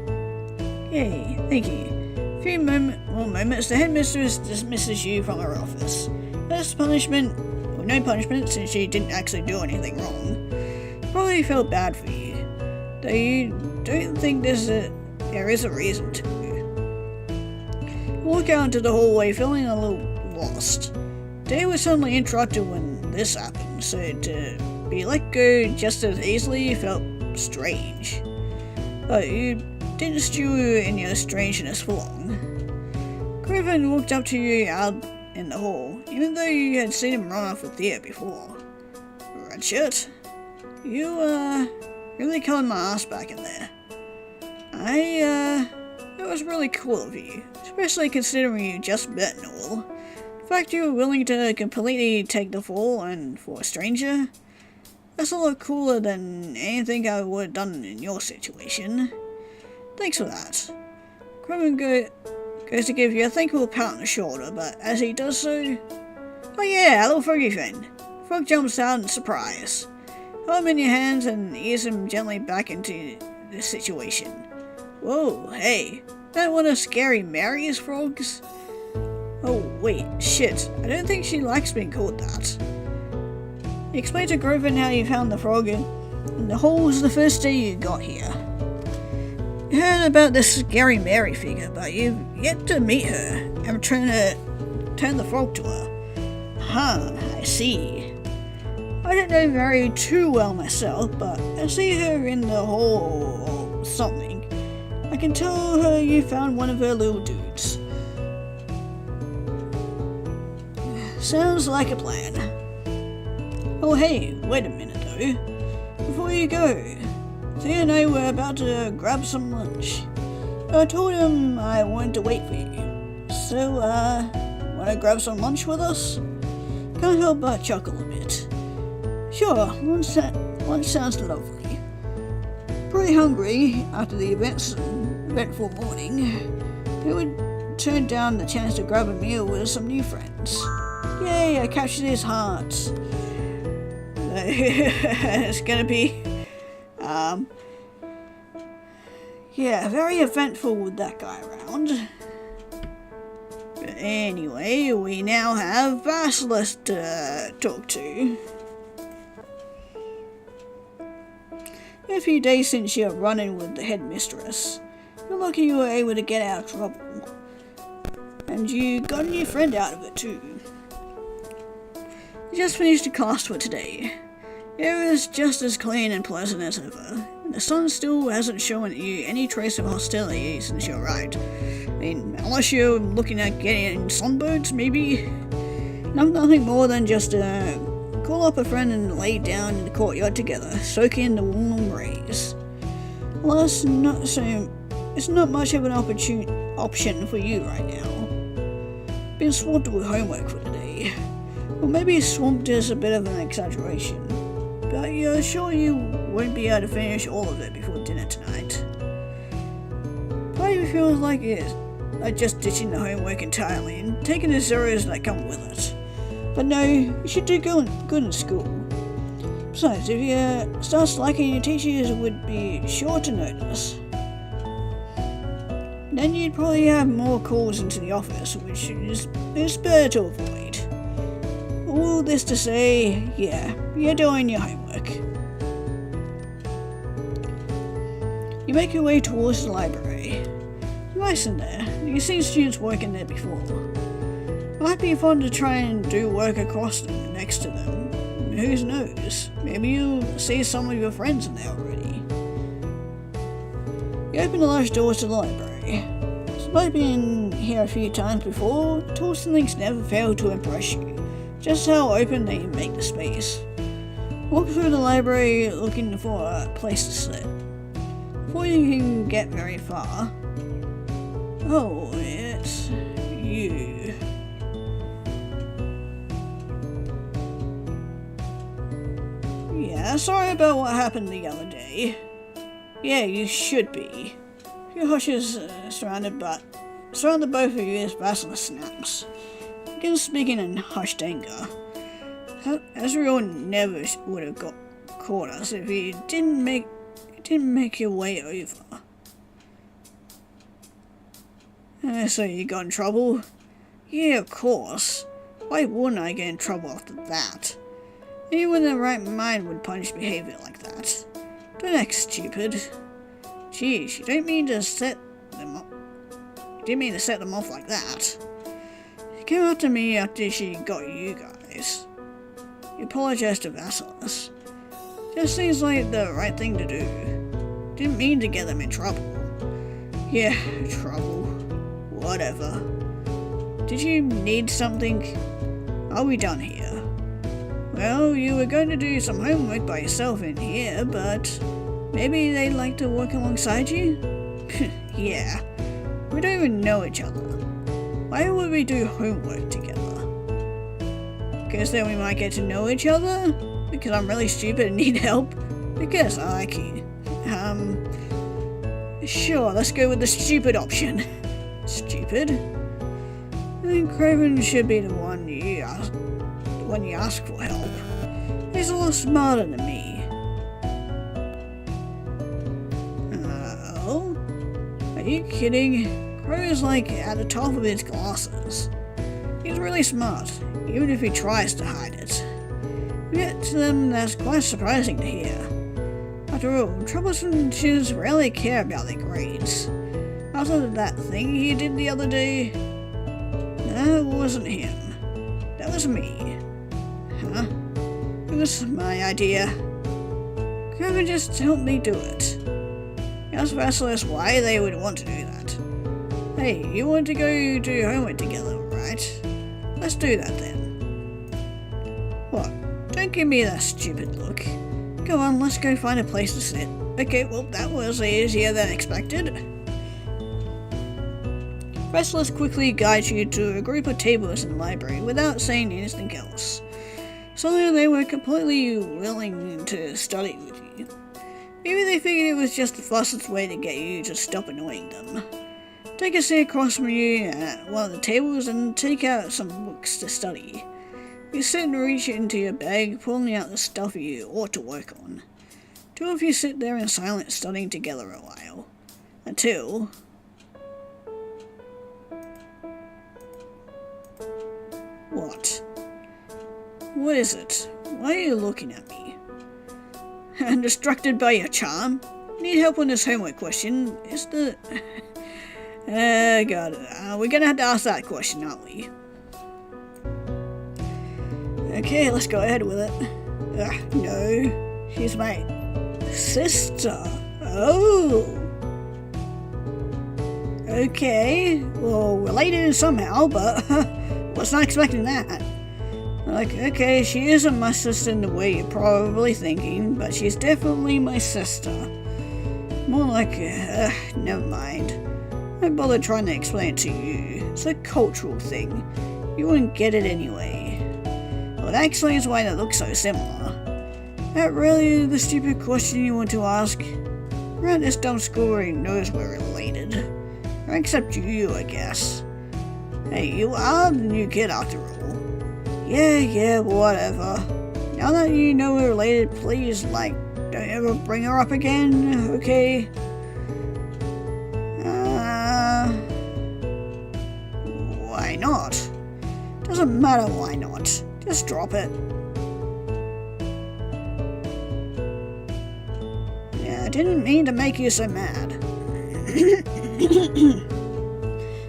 Yay, thank you. A few more moments, the headmistress dismisses you from her office. There's punishment, or no punishment since she didn't actually do anything wrong. Probably felt bad for you, though you don't think there is a reason to. You walk out into the hallway feeling a little lost. Day was suddenly interrupted when this happened, so to be let go just as easily felt strange. But you didn't stew in your strangeness for long. Griffin walked up to you out in the hall, even though you had seen him run off with Thea before. Redshirt, you, really covered my ass back in there. It was really cool of you, especially considering you just met and all. The fact you were willing to completely take the fall, and for a stranger, that's a lot cooler than anything I would have done in your situation. Thanks for that. Crumman goes to give you a thankful pat on the shoulder, but as he does so... Oh yeah, a little froggy friend. Frog jumps out in surprise. Hold him in your hands and ease him gently back into the situation. Whoa, hey, that one of Scary Mary's frogs? Oh wait, shit, I don't think she likes being called that. Explain to Groven how you found the frog in the hole was the first day you got here. You heard about this Scary Mary figure, but you've yet to meet her and turn the frog to her. Huh, I see. I don't know Mary too well myself, but I see her in the hole or something. I can tell her you found one of her little dudes. Sounds like a plan. Oh hey, wait a minute though. Before you go, Thea and I were about to grab some lunch. I told him I wanted to wait for you. So, wanna grab some lunch with us? Can't help but chuckle a bit. Sure, lunch sounds lovely. Pretty hungry after the eventful morning. Who would turn down the chance to grab a meal with some new friends? Yay, I captured his heart. It's gonna be, yeah, very eventful with that guy around. But anyway, we now have Basilisk to talk to. A few days since your run-in with the headmistress, you're lucky you were able to get out of trouble. And you got a new friend out of it too. You just finished the cast for today. The air is just as clean and pleasant as ever, and the sun still hasn't shown you any trace of hostility since you arrived. I mean, unless you're looking at getting sunbirds, maybe? Nothing more than just call up a friend and lay down in the courtyard together, soak in the warm rays. Well, it's not much of an option for you right now. Been swamped with homework for today. Well, maybe swamped is a bit of an exaggeration, but you're sure you won't be able to finish all of it before dinner tonight. Part of me feels like just ditching the homework entirely and taking the zeros that come with it. But no, you should do good in school. Besides, if you start slacking, your teachers would be sure to notice. Then you'd probably have more calls into the office, which is better to avoid. All this to say, yeah, you're doing your homework. You make your way towards the library. Nice in there. You've seen students working there before. Might be fun to try and do work across them, next to them. Who knows? Maybe you'll see some of your friends in there already. You open the large doors to the library. Despite being here a few times before, tools and things never fail to impress you, just how open they make the space. Walk through the library looking for a place to sit. Before you can get very far, oh, it's you. Yeah, sorry about what happened the other day. Yeah, you should be. Your hushes surrounded both of you as Basilisk snaps. Begins speaking in hushed anger. Ezreal never would have caught us if he didn't make your way over. So you got in trouble? Yeah, of course. Why wouldn't I get in trouble after that? Anyone in their right mind would punish behavior like that. Don't act stupid. Geez, you didn't mean to set them off like that. She came after me after she got you guys. You apologized to Basilisk. Just seems like the right thing to do. Didn't mean to get them in trouble. Yeah, trouble. Whatever. Did you need something? Are we done here? Well, you were going to do some homework by yourself in here, but maybe they'd like to work alongside you? Yeah, we don't even know each other. Why would we do homework together? Because then we might get to know each other? Because I'm really stupid and need help? Because I like you. Sure, let's go with the stupid option. Stupid? I think Craven should be the one you ask for help. He's a lot smarter than me. Oh? Are you kidding? Crow's like at the top of his classes. He's really smart, even if he tries to hide it. Yet to them that's quite surprising to hear. After all, troublesome students rarely care about their grades. After that thing he did the other day, that wasn't him. That was me. Huh? It was my idea. Craven just helped me do it. Ask Basilisk why they would want to do that. Hey, you want to go do homework together, right? Let's do that then. What? Don't give me that stupid look. Go on, let's go find a place to sit. Okay, well that was easier than expected. specialist quickly guides you to a group of tables in the library without saying anything else. Suddenly they were completely willing to study with you. Maybe they figured it was just the fastest way to get you to stop annoying them. Take a seat across from you at one of the tables and take out some books to study. You sit and reach into your bag, pulling out the stuff you ought to work on. Two of you sit there in silence studying together a while. Until... What? What is it? Why are you looking at me? I'm distracted by your charm. Need help on this homework question. Is the... God, we're gonna have to ask that question, aren't we? Okay, let's go ahead with it. No, she's my sister. Oh. Okay, well, related somehow, but was not expecting that. Like, okay, she isn't my sister in the way you're probably thinking, but she's definitely my sister. More like, never mind. Don't bother trying to explain it to you. It's a cultural thing. You wouldn't get it anyway. Well, that explains why they look so similar. That really the stupid question you want to ask? Around this dumb school already knows we're related. Or except you, I guess. Hey, you are the new kid after all. Yeah, whatever. Now that you know we're related, please, don't ever bring her up again, okay? Why not? Doesn't matter why not. Just drop it. Yeah, I didn't mean to make you so mad.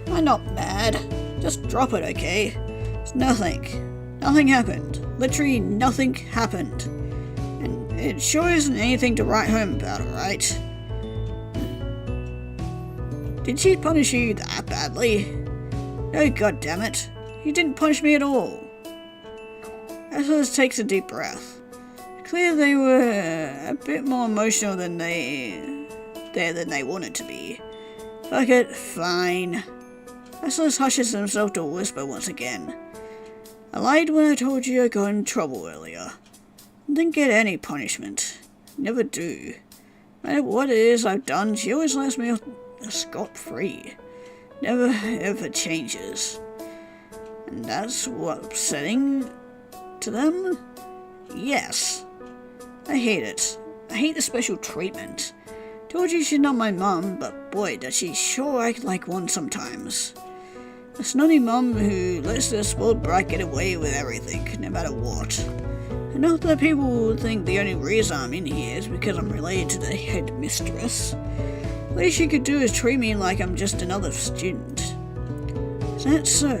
I'm not mad. Just drop it, okay? It's nothing. Nothing happened. Literally nothing happened. And it sure isn't anything to write home about, alright? Did she punish you that badly? No, goddammit. You didn't punish me at all. Atlas takes a deep breath. Clear they were a bit more emotional than they wanted to be. Fuck it, fine. Atlas hushes himself to a whisper once again. I lied when I told you I got in trouble earlier. I didn't get any punishment. Never do. No matter what it is I've done, she always lets me off scot-free. Never ever changes. And that's what's upsetting to them? Yes. I hate it. I hate the special treatment. Told you she's not my mum, but boy does she sure act like one sometimes. A snotty mum who lets the spoiled brat get away with everything, no matter what. And not that people will think the only reason I'm in here is because I'm related to the head mistress. The least she could do is treat me like I'm just another student. Is that so?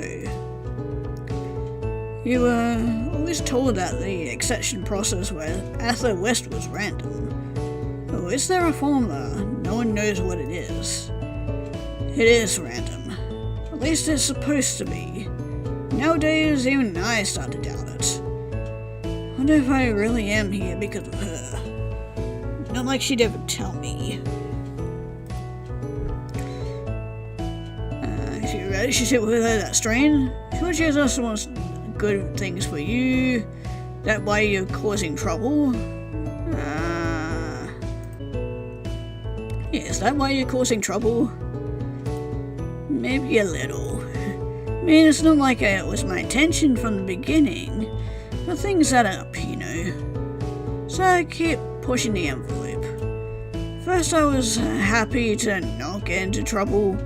You were always told that the accession process where Arthur West was random. Oh, is there a formula? No one knows what it is. It is random. At least it's supposed to be. Nowadays, even I start to doubt it. Wonder if I really am here because of her. Not like she'd ever tell me. If your relationship with her that strained, sure she also wants good things for you. That way you're causing trouble. Yes, that way you're causing trouble. Maybe a little. I mean, it's not like it was my intention from the beginning, but things add up, you know. So I keep pushing the envelope. First I was happy to not get into trouble.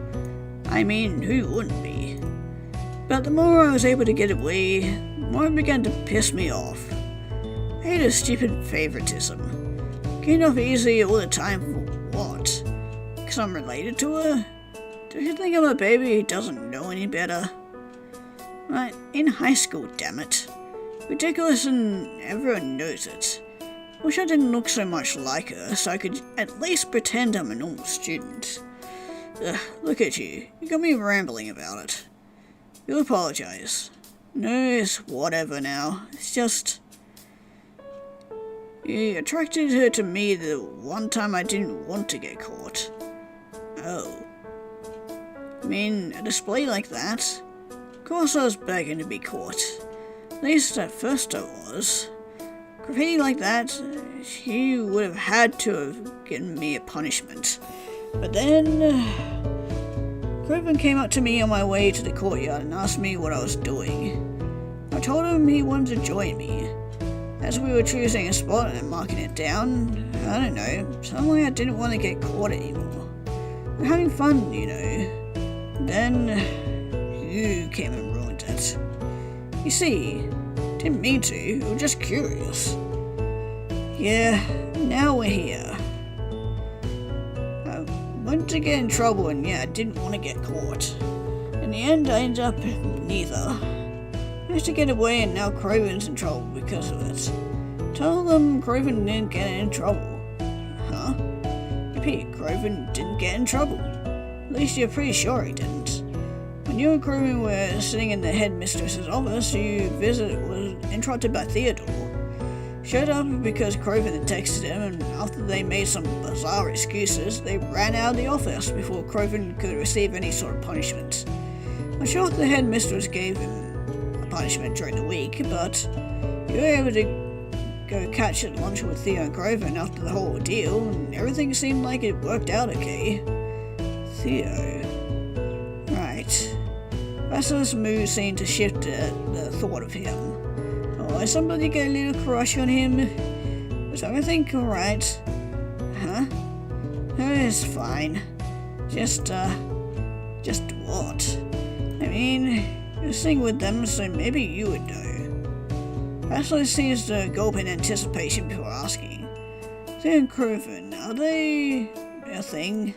I mean, who wouldn't be? But the more I was able to get away, the more it began to piss me off. I hate a stupid favoritism. Getting off easy all the time for what? Because I'm related to her? Do you think I'm a baby who doesn't know any better? I'm in high school, damn it. Ridiculous and everyone knows it. Wish I didn't look so much like her so I could at least pretend I'm a normal student. Ugh, look at you. You got me rambling about it. You'll apologize. No, it's whatever now. It's just... You attracted her to me the one time I didn't want to get caught. Oh. mean, a display like that? Of course I was begging to be caught. At least at first I was. Graffiti like that, she would have had to have given me a punishment. But then, Craven came up to me on my way to the courtyard and asked me what I was doing. I told him he wanted to join me. As we were choosing a spot and marking it down, I don't know, suddenly I didn't want to get caught anymore. We're having fun, you know. Then, you came and ruined it. You see, didn't mean to, we were just curious. Yeah, now we're here. I wanted to get in trouble and yeah, I didn't want to get caught. In the end, I ended up neither. I managed to get away and now Craven's in trouble because of it. Tell them Craven didn't get in trouble. Huh? Repeat, Craven didn't get in trouble. At least you're pretty sure he didn't. When you and Craven were sitting in the headmistress's office, your visit was interrupted by Theodore. Showed up because Craven had texted him, and after they made some bizarre excuses, they ran out of the office before Craven could receive any sort of punishment. I'm sure the headmistress gave him a punishment during the week, but you were able to go catch at lunch with Theo and Craven after the whole ordeal, and everything seemed like it worked out okay. Theo. Right. Vassilis' mood seemed to shift at the thought of him. Oh, somebody get a little crush on him? Was everything alright? Huh? Oh, it's fine. Just what? I mean, you're sitting with them, so maybe you would know. Vassilis seems to gulp in anticipation before asking. Theo and Craven, are they a thing?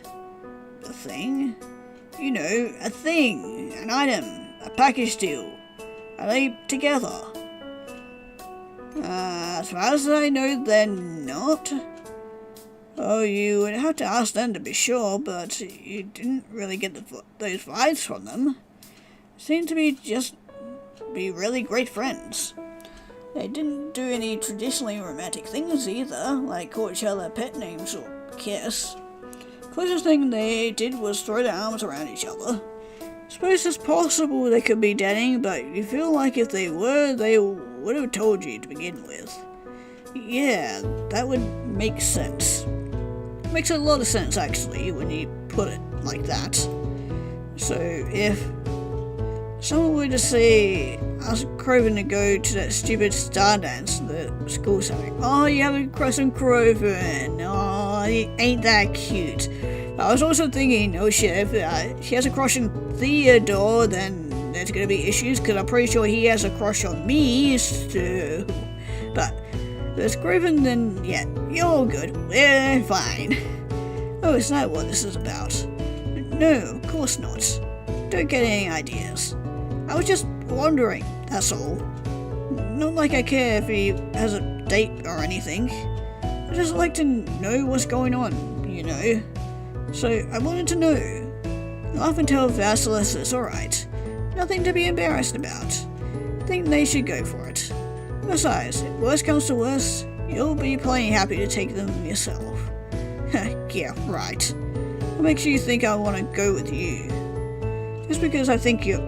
A thing? You know, a thing, an item, a package deal. Are they together? As far as I know, they're not. Oh, you would have to ask them to be sure, but you didn't really get those vibes from them. Seemed to be really great friends. They didn't do any traditionally romantic things either, like call each other pet names or kiss. Closest thing they did was throw their arms around each other. Suppose it's possible they could be dating, but you feel like if they were, they would have told you to begin with. Yeah, that would make sense. Makes a lot of sense, actually, when you put it like that. So, if someone were to say, ask Craven to go to that stupid star dance the school's having. Oh, you have a crush on Craven. Oh, ain't that cute. I was also thinking, oh shit, if she has a crush on Theodore, then there's gonna be issues, because I'm pretty sure he has a crush on me, too. But if it's Craven, then yeah, you're all good. We're fine. Oh, is that what this is about? No, of course not. Don't get any ideas. I was just wondering, that's all. Not like I care if he has a date or anything. I just like to know what's going on, you know. So I wanted to know. Laugh and tell Vassilis it's alright. Nothing to be embarrassed about. Think they should go for it. Besides, if worst comes to worst, you'll be plenty happy to take them yourself. Yeah, right. What makes you think I want to go with you? Just because I think you're...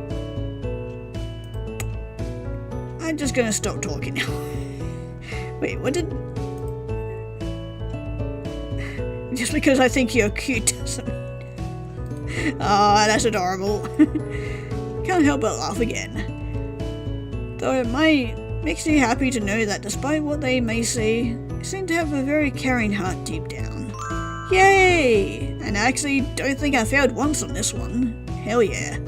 I'm just gonna stop talking now. Wait, what did... Just because I think you're cute doesn't mean... Oh, that's adorable. Can't help but laugh again. Though it makes me happy to know that despite what they may say, you seem to have a very caring heart deep down. Yay! And I actually don't think I failed once on this one. Hell yeah.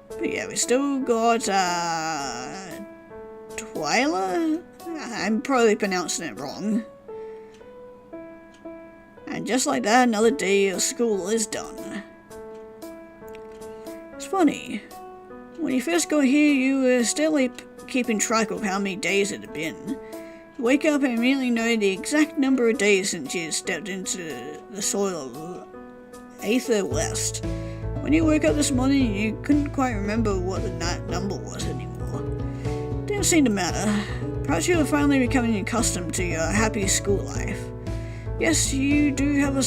But yeah, we still got, Twyla? I'm probably pronouncing it wrong. And just like that, another day of school is done. It's funny. When you first got here, you were still keeping track of how many days it had been. You wake up and immediately know the exact number of days since you stepped into the soil of Aether West. When you woke up this morning, you couldn't quite remember what the number was anymore. Didn't seem to matter. Perhaps you were finally becoming accustomed to your happy school life. Yes, you do have a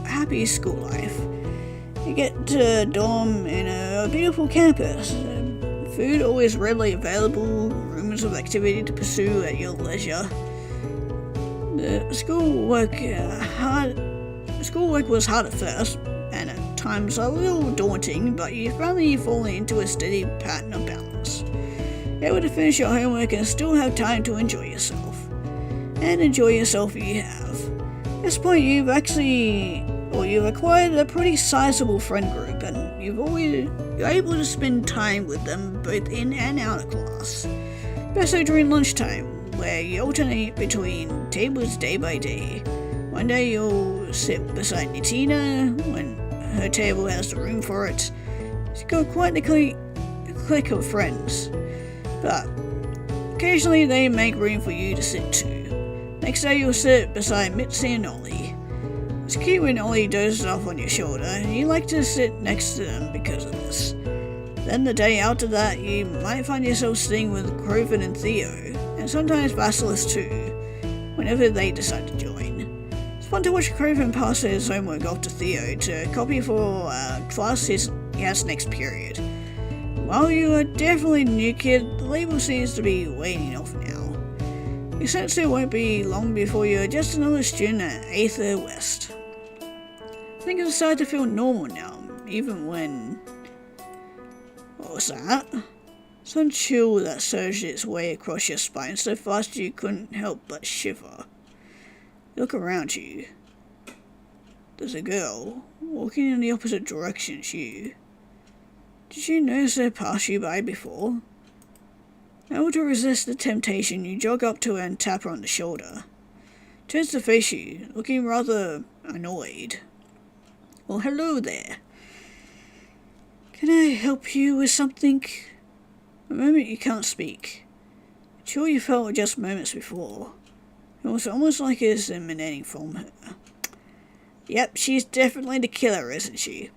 happy school life. You get to dorm in a beautiful campus. Food always readily available, rooms of activity to pursue at your leisure. The schoolwork was hard at first, and at times a little daunting, but you finally fall into a steady pattern of balance. You're able to finish your homework and still have time to enjoy yourself. And enjoy yourself you have. At this point you've acquired a pretty sizable friend group, and you're able to spend time with them both in and out of class. Especially during lunchtime, where you alternate between tables day by day. One day you'll sit beside Nitina when her table has the room for it. She's got quite the clique of friends, but occasionally they make room for you to sit too. Next day you'll sit beside Mitzi and Ollie. It's cute when Ollie dozes off on your shoulder, and you like to sit next to them because of this. Then the day after that, you might find yourself sitting with Croven and Theo, and sometimes Basilisk too, whenever they decide to join. It's fun to watch Croven pass his homework off to Theo to copy for class he has next period. While you are definitely a new kid, the label seems to be waning off now. You sense it won't be long before you're just another student at Aether West. Things are starting to feel normal now, even when... What was that? Some chill that surged its way across your spine so fast you couldn't help but shiver. Look around you. There's a girl walking in the opposite direction as you. Did you notice her pass you by before? Able to resist the temptation, you jog up to her and tap her on the shoulder. Turns to face you, looking rather annoyed. Well, hello there. Can I help you with something? A moment you can't speak. Sure you felt just moments before. It was almost like it's emanating from her. Yep, she's definitely the killer, isn't she?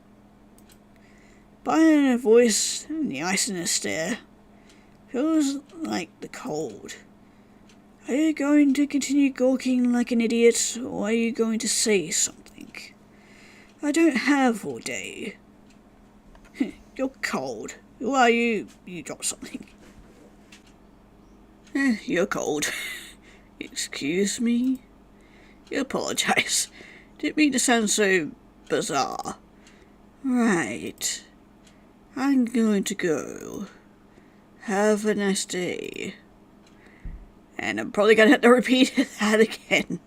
By her voice and the ice in her stare, feels like the cold. Are you going to continue gawking like an idiot, or are you going to say something? I don't have all day. You're cold. Who are you? You dropped something. You're cold. Excuse me? You apologize. Didn't mean to sound so bizarre. Right. I'm going to go. Have a nice day. And I'm probably going to have to repeat that again.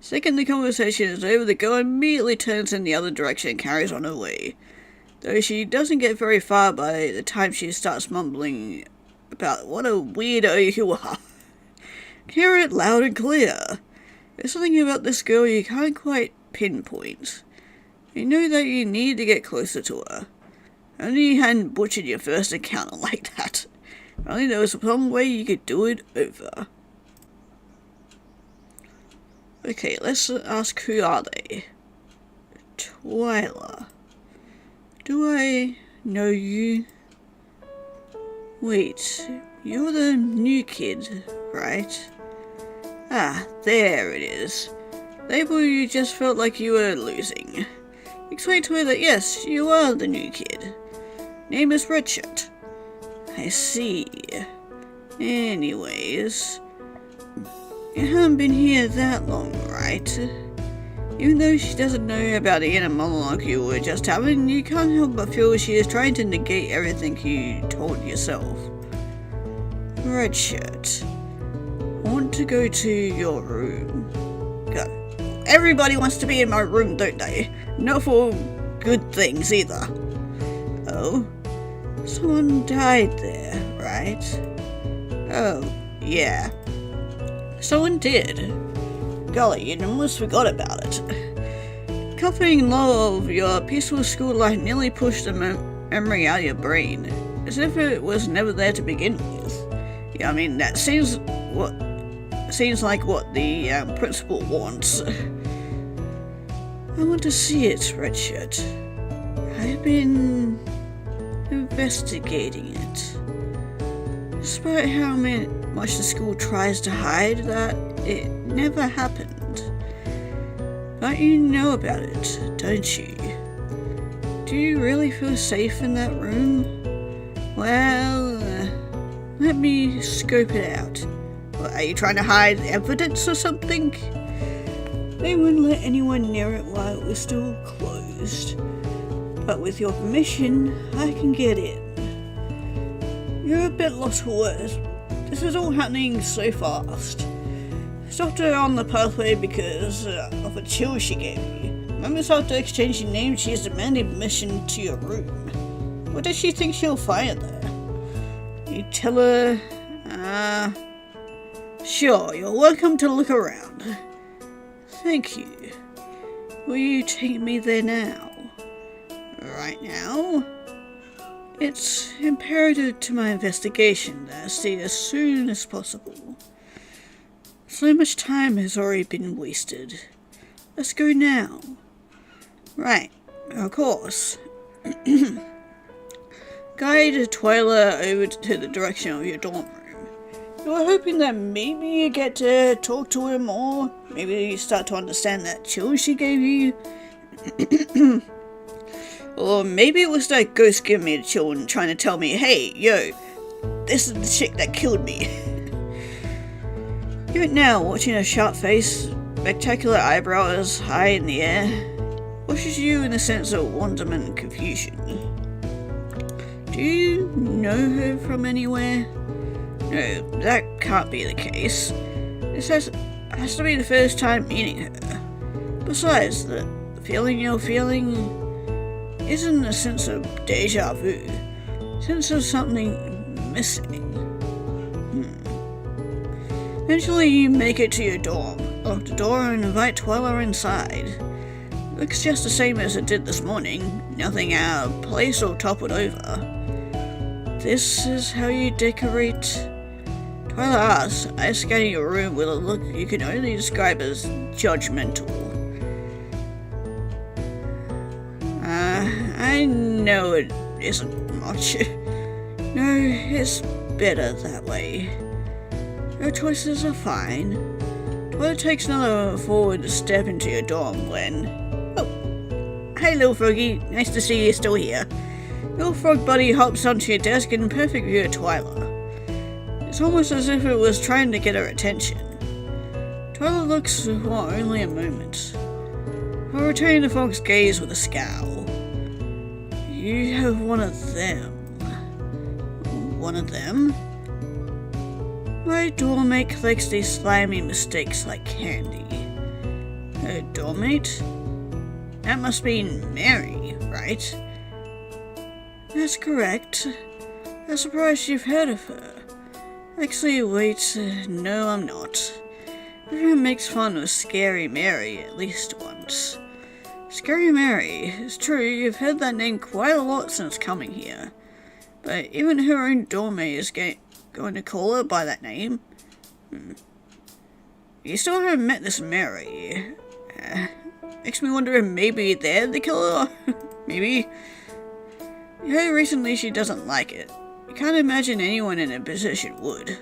Second the conversation is over, the girl immediately turns in the other direction and carries on her way. Though she doesn't get very far by the time she starts mumbling about what a weirdo you are. Hear it loud and clear. There's something about this girl you can't quite pinpoint. You know that you need to get closer to her. Only you hadn't butchered your first encounter like that. Only there was some way you could do it over. Okay, let's ask, who are they? Twyla. Do I know you? Wait, you're the new kid, right? Ah, there it is. Label you just felt like you were losing. Explain to her that yes, you are the new kid. Name is Redshirt. I see. Anyways, you haven't been here that long, right? Even though she doesn't know about the inner monologue you were just having, you can't help but feel she is trying to negate everything you told yourself. Redshirt. I want to go to your room. Go. Everybody wants to be in my room, don't they? Not for good things either. Oh? Someone died there, right? Oh, yeah. Someone did. Golly, you almost forgot about it. Comforting low of your peaceful school life nearly pushed the memory out of your brain, as if it was never there to begin with. Yeah, I mean, that seems like what the principal wants. I want to see it, Redshirt. I've been investigating it. Despite how much the school tries to hide that it never happened. But you know about it, don't you? Do you really feel safe in that room? Well, let me scope it out. What, are you trying to hide evidence or something? They wouldn't let anyone near it while it was still closed. But with your permission, I can get in. You're a bit lost for words. This is all happening so fast. Stopped her on the pathway because of a chill she gave you. Moments after exchanging names, she has demanded admission to your room. What does she think she'll find there? You tell her, sure, you're welcome to look around. Thank you. Will you take me there now? Right now? It's imperative to my investigation that I see as soon as possible. So much time has already been wasted. Let's go now. Right, of course. Guide Twyla over to the direction of your dorm room. You were hoping that maybe you get to talk to her more. Maybe you start to understand that chill she gave you. Or maybe it was that ghost giving me a chill and trying to tell me, hey, yo, this is the chick that killed me. Even now, watching her sharp face, spectacular eyebrows high in the air, pushes you in a sense of wonderment and confusion. Do you know her from anywhere? No, that can't be the case. This has to be the first time meeting her. Besides, the feeling you're feeling isn't a sense of deja vu, a sense of something missing. Eventually you make it to your dorm, lock the door and invite Twyla inside. Looks just the same as it did this morning, nothing out of place or toppled over. This is how you decorate? Twyla asks, eyes scanning your room with a look you can only describe as judgmental. I know it isn't much. No, it's better that way. Your choices are fine. Twyla takes another forward step into your dorm when... Oh, hey little froggy, nice to see you still here. Your frog buddy hops onto your desk in perfect view of Twyla. It's almost as if it was trying to get her attention. Twyla looks for only a moment, before returning the frog's gaze with a scowl. You have one of them. One of them? My doormate collects these slimy mistakes like candy. Her doormate? That must be Mary, right? That's correct. I'm surprised you've heard of her. Actually, wait, no I'm not. Everyone makes fun of Scary Mary at least once. Scary Mary, it's true, you've heard that name quite a lot since coming here. But even her own doormate is going to call her by that name. You still haven't met this Mary. Makes me wonder if maybe they're the killer? Maybe. You heard recently she doesn't like it. You can't imagine anyone in her position would.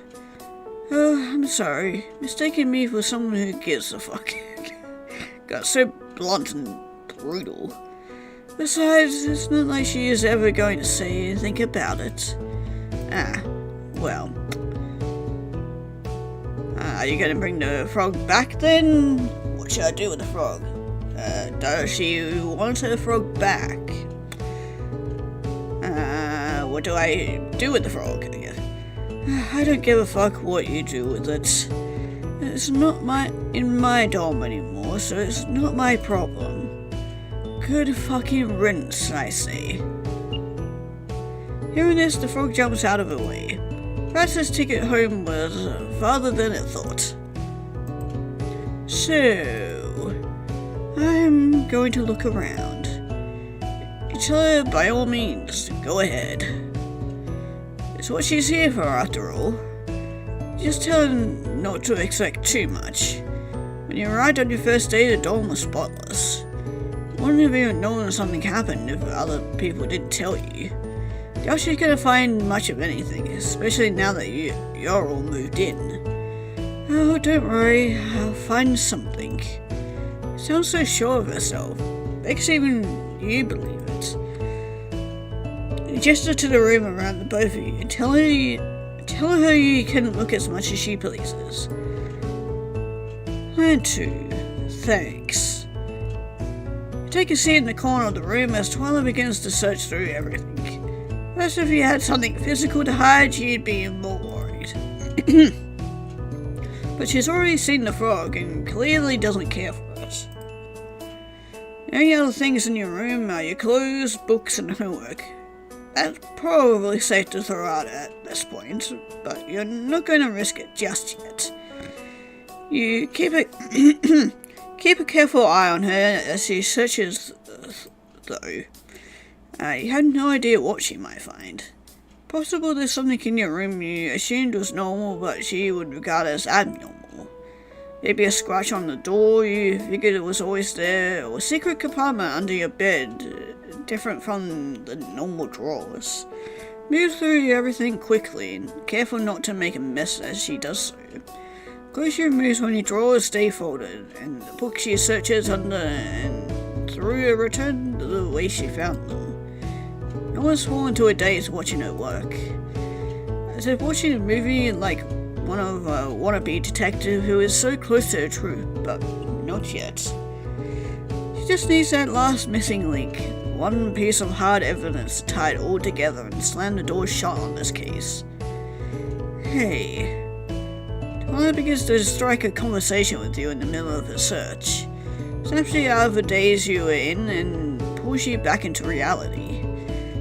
Oh, I'm sorry. Mistaking me for someone who gives a fuck. Got so blunt and brutal. Besides, it's not like she is ever going to say anything about it. Well. Are you going to bring the frog back then? What should I do with the frog? Does she want her frog back? What do I do with the frog? I don't give a fuck what you do with it. It's not in my dorm anymore, so it's not my problem. Good fucking riddance, I say. Hearing this, the frog jumps out of her way. Perhaps his ticket home was farther than it thought. So, I'm going to look around. You tell her by all means, go ahead. It's what she's here for after all. Just tell her not to expect too much. When you arrived on your first day, the dorm was spotless. You wouldn't have even known something happened if other people didn't tell you. Doubt she's gonna find much of anything, especially now that you're all moved in. Oh, don't worry, I'll find something. sounds so sure of herself. Makes even you believe it. You gesture to the room around the both of you and tell her you can look as much as she pleases. Plan 2. Thanks. You take a seat in the corner of the room as Twyla begins to search through everything. First, if you had something physical to hide, you'd be more worried. But she's already seen the frog and clearly doesn't care for it. The only other things in your room are your clothes, books, and homework. That's probably safe to throw out at this point, but you're not going to risk it just yet. You keep a careful eye on her as she searches, though. You had no idea what she might find. Possible there's something in your room you assumed was normal, but she would regard as abnormal. Maybe a scratch on the door you figured it was always there, or a secret compartment under your bed, different from the normal drawers. Move through everything quickly, and careful not to make a mess as she does so. Close your moves when your drawers stay folded, and the books she searches under and through return to the way she found them. You almost fall into a daze watching her work. As if watching a movie like one of a wannabe detective who is so close to the truth, but not yet. She just needs that last missing link, one piece of hard evidence to tie it all together and slam the door shut on this case. Hey. Twyla begins to strike a conversation with you in the middle of the search. Snaps you out of the daze you were in and pulls you back into reality.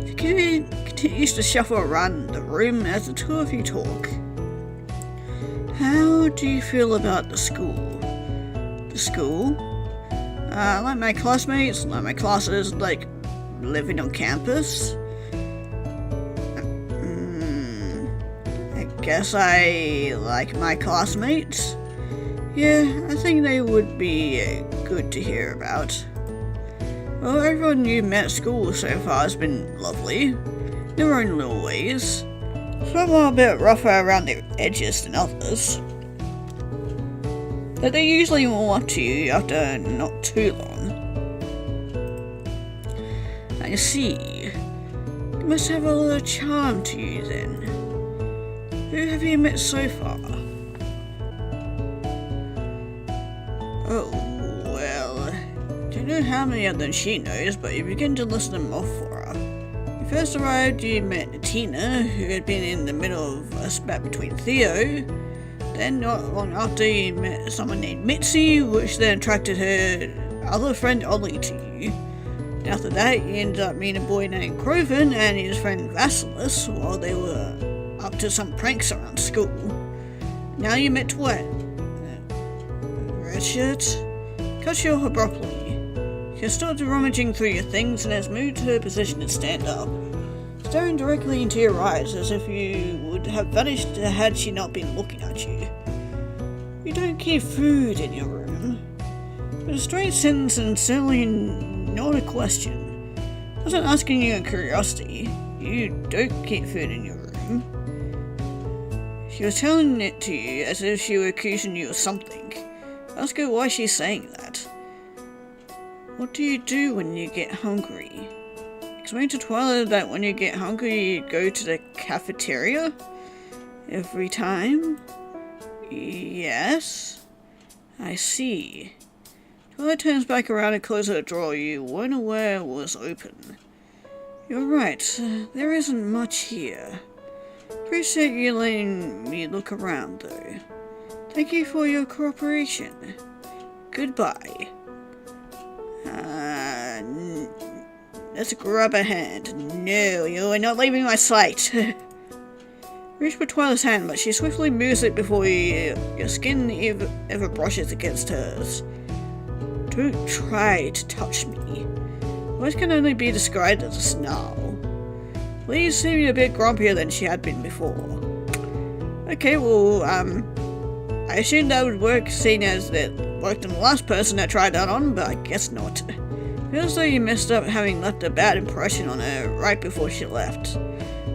She continues to shuffle around the room as the two of you talk. How do you feel about the school? The school? Like my classmates, like my classes, like living on campus? I guess I like my classmates. Yeah, I think they would be good to hear about. Well, everyone you've met at school so far has been lovely, in their own little ways. Some are a bit rougher around the edges than others, but they usually warm up to you after not too long. I see. You must have a lot of charm to you then. Who have you met so far? Oh, well, don't know how many of them she knows, but you begin to list them off for her. When you first arrived, you met Tina, who had been in the middle of a spat between Theo. Then, not long after, you met someone named Mitzi, which then attracted her other friend Ollie to you. And after that, you ended up meeting a boy named Croven and his friend Vasilis while they were up to some pranks around school. Now you met Twen. Richard cuts you off abruptly. She started rummaging through your things and has moved to her position to stand up, staring directly into your eyes as if you would have vanished had she not been looking at you. You don't keep food in your room. But a straight sentence and certainly not a question. I wasn't asking you a curiosity. You don't keep food in your room. She was telling it to you as if she were accusing you of something. Ask her why she's saying that. What do you do when you get hungry? Explain to Twyla that when you get hungry you go to the cafeteria? Every time? Yes? I see. Twyla turns back around and closes a drawer you weren't aware was open. You're right, there isn't much here. Appreciate you letting me look around though. Thank you for your cooperation. Goodbye. Let's grab a hand. No, you are not leaving my sight. Reach for Twyla's hand, but she swiftly moves it before your skin ever brushes against hers. Don't try to touch me. Words can only be described as a snarl. Please seem a bit grumpier than she had been before. Okay, well, I assumed that would work, seeing as it worked on the last person I tried that on, but I guess not. Feels though you messed up having left a bad impression on her right before she left.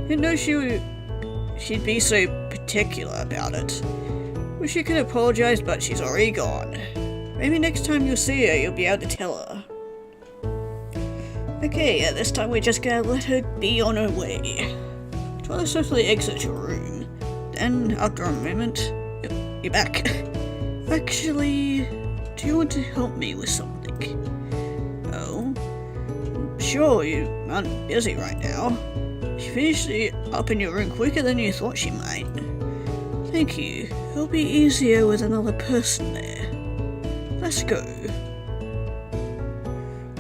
Didn't know she'd be so particular about it. Wish you could apologize, but she's already gone. Maybe next time you see her, you'll be able to tell her. Okay, this time we're just gonna let her be on her way. Try to swiftly exit your room. Then, after a moment, you're back. Actually, do you want to help me with something? Oh? Sure, you aren't busy right now. She finished it up in your room quicker than you thought she might. Thank you. It'll be easier with another person there. Let's go.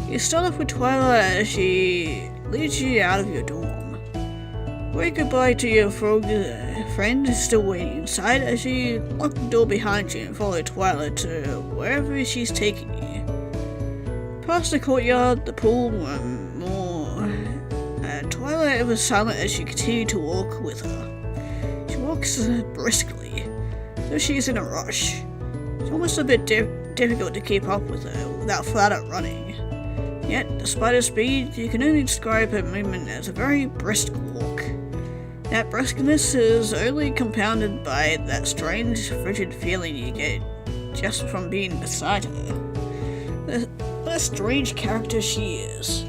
You start off with Twilight as she leads you out of your dorm. Wave goodbye to your frog friend still waiting inside as she locked the door behind you and follow Twilight to wherever she's taking you. Past the courtyard, the pool, and more. Twilight was silent as she continued to walk with her. She walks briskly, though she's in a rush. It's almost a bit difficult to keep up with her without flat out running. Yet, despite her speed, you can only describe her movement as a very brisk walk. That briskness is only compounded by that strange, frigid feeling you get just from being beside her. What a strange character she is.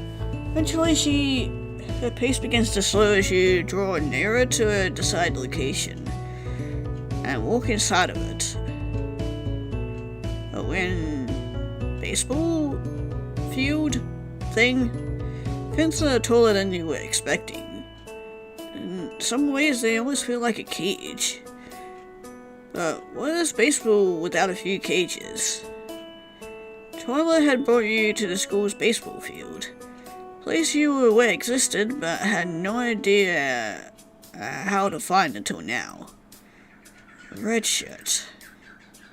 Eventually, her pace begins to slow as you draw nearer to a desired location and walk inside of it. But when baseball field thing, fences are taller than you were expecting. In some ways, they almost feel like a cage. But what is baseball without a few cages? Twilight had brought you to the school's baseball field, a place you were aware existed but had no idea how to find until now. A red shirt.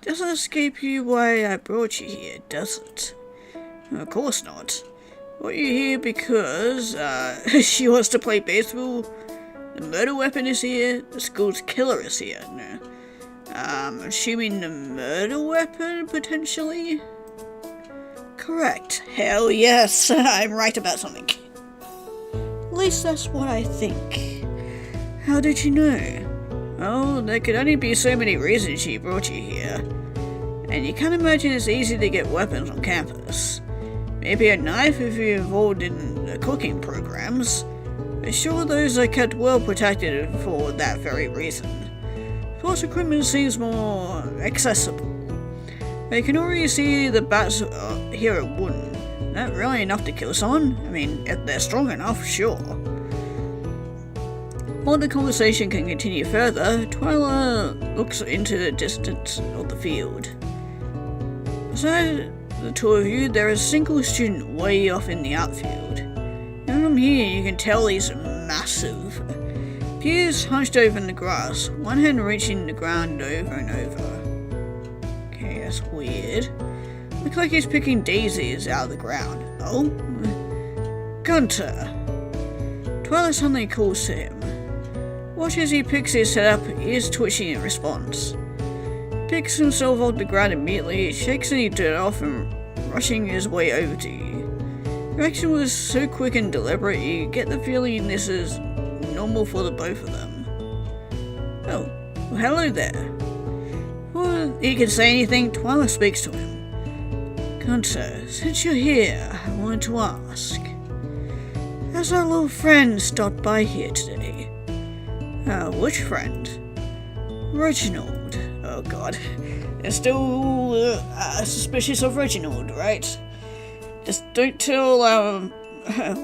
Doesn't escape you why I brought you here, does it? Of course not. Brought you here because she wants to play baseball. The murder weapon is here. The school's killer is here. No. Assuming the murder weapon potentially? Correct. Hell yes, I'm right about something. At least that's what I think. How did you know? Well, there could only be so many reasons she brought you here. And you can't imagine it's easy to get weapons on campus. Maybe a knife if you're involved in the cooking programs. But sure, those are kept well protected for that very reason. Sports equipment seems more accessible. But you can already see the bats here at Wooden. Not really enough to kill someone. I mean, if they're strong enough, sure. While the conversation can continue further, Twilight looks into the distance of the field. Beside the two of you, there is a single student way off in the outfield. Even from here, you can tell he's massive. He is hunched over in the grass, one hand reaching the ground over and over. Okay, that's weird. Looks like he's picking daisies out of the ground. Oh? Gunter! Twilight suddenly calls to him. Watch as he picks his head up, ears twitching in response. Picks himself off the ground immediately, shakes any dirt off and rushing his way over to you. Your action was so quick and deliberate, you get the feeling this is normal for the both of them. Oh, well, hello there. Before he can say anything, Twilight speaks to him. Gunter, since you're here, I wanted to ask. Has our little friend stopped by here today? Which friend? Reginald. Oh god. They're still suspicious of Reginald, right? Just don't tell, well,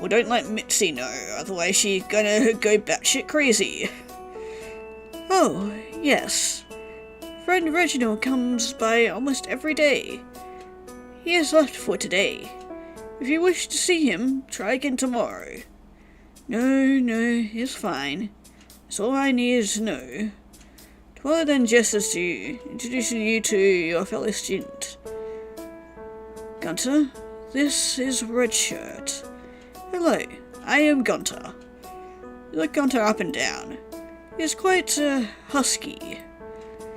don't let Mitzi know, otherwise she's gonna go batshit crazy. Oh, yes. Friend Reginald comes by almost every day. He has left for today. If you wish to see him, try again tomorrow. No, it's fine. That's all I needed to know. Twilight then gestures to you, introducing you to your fellow student. Gunter, this is Red Shirt. Hello, I am Gunter. You look Gunter up and down. He's quite, husky.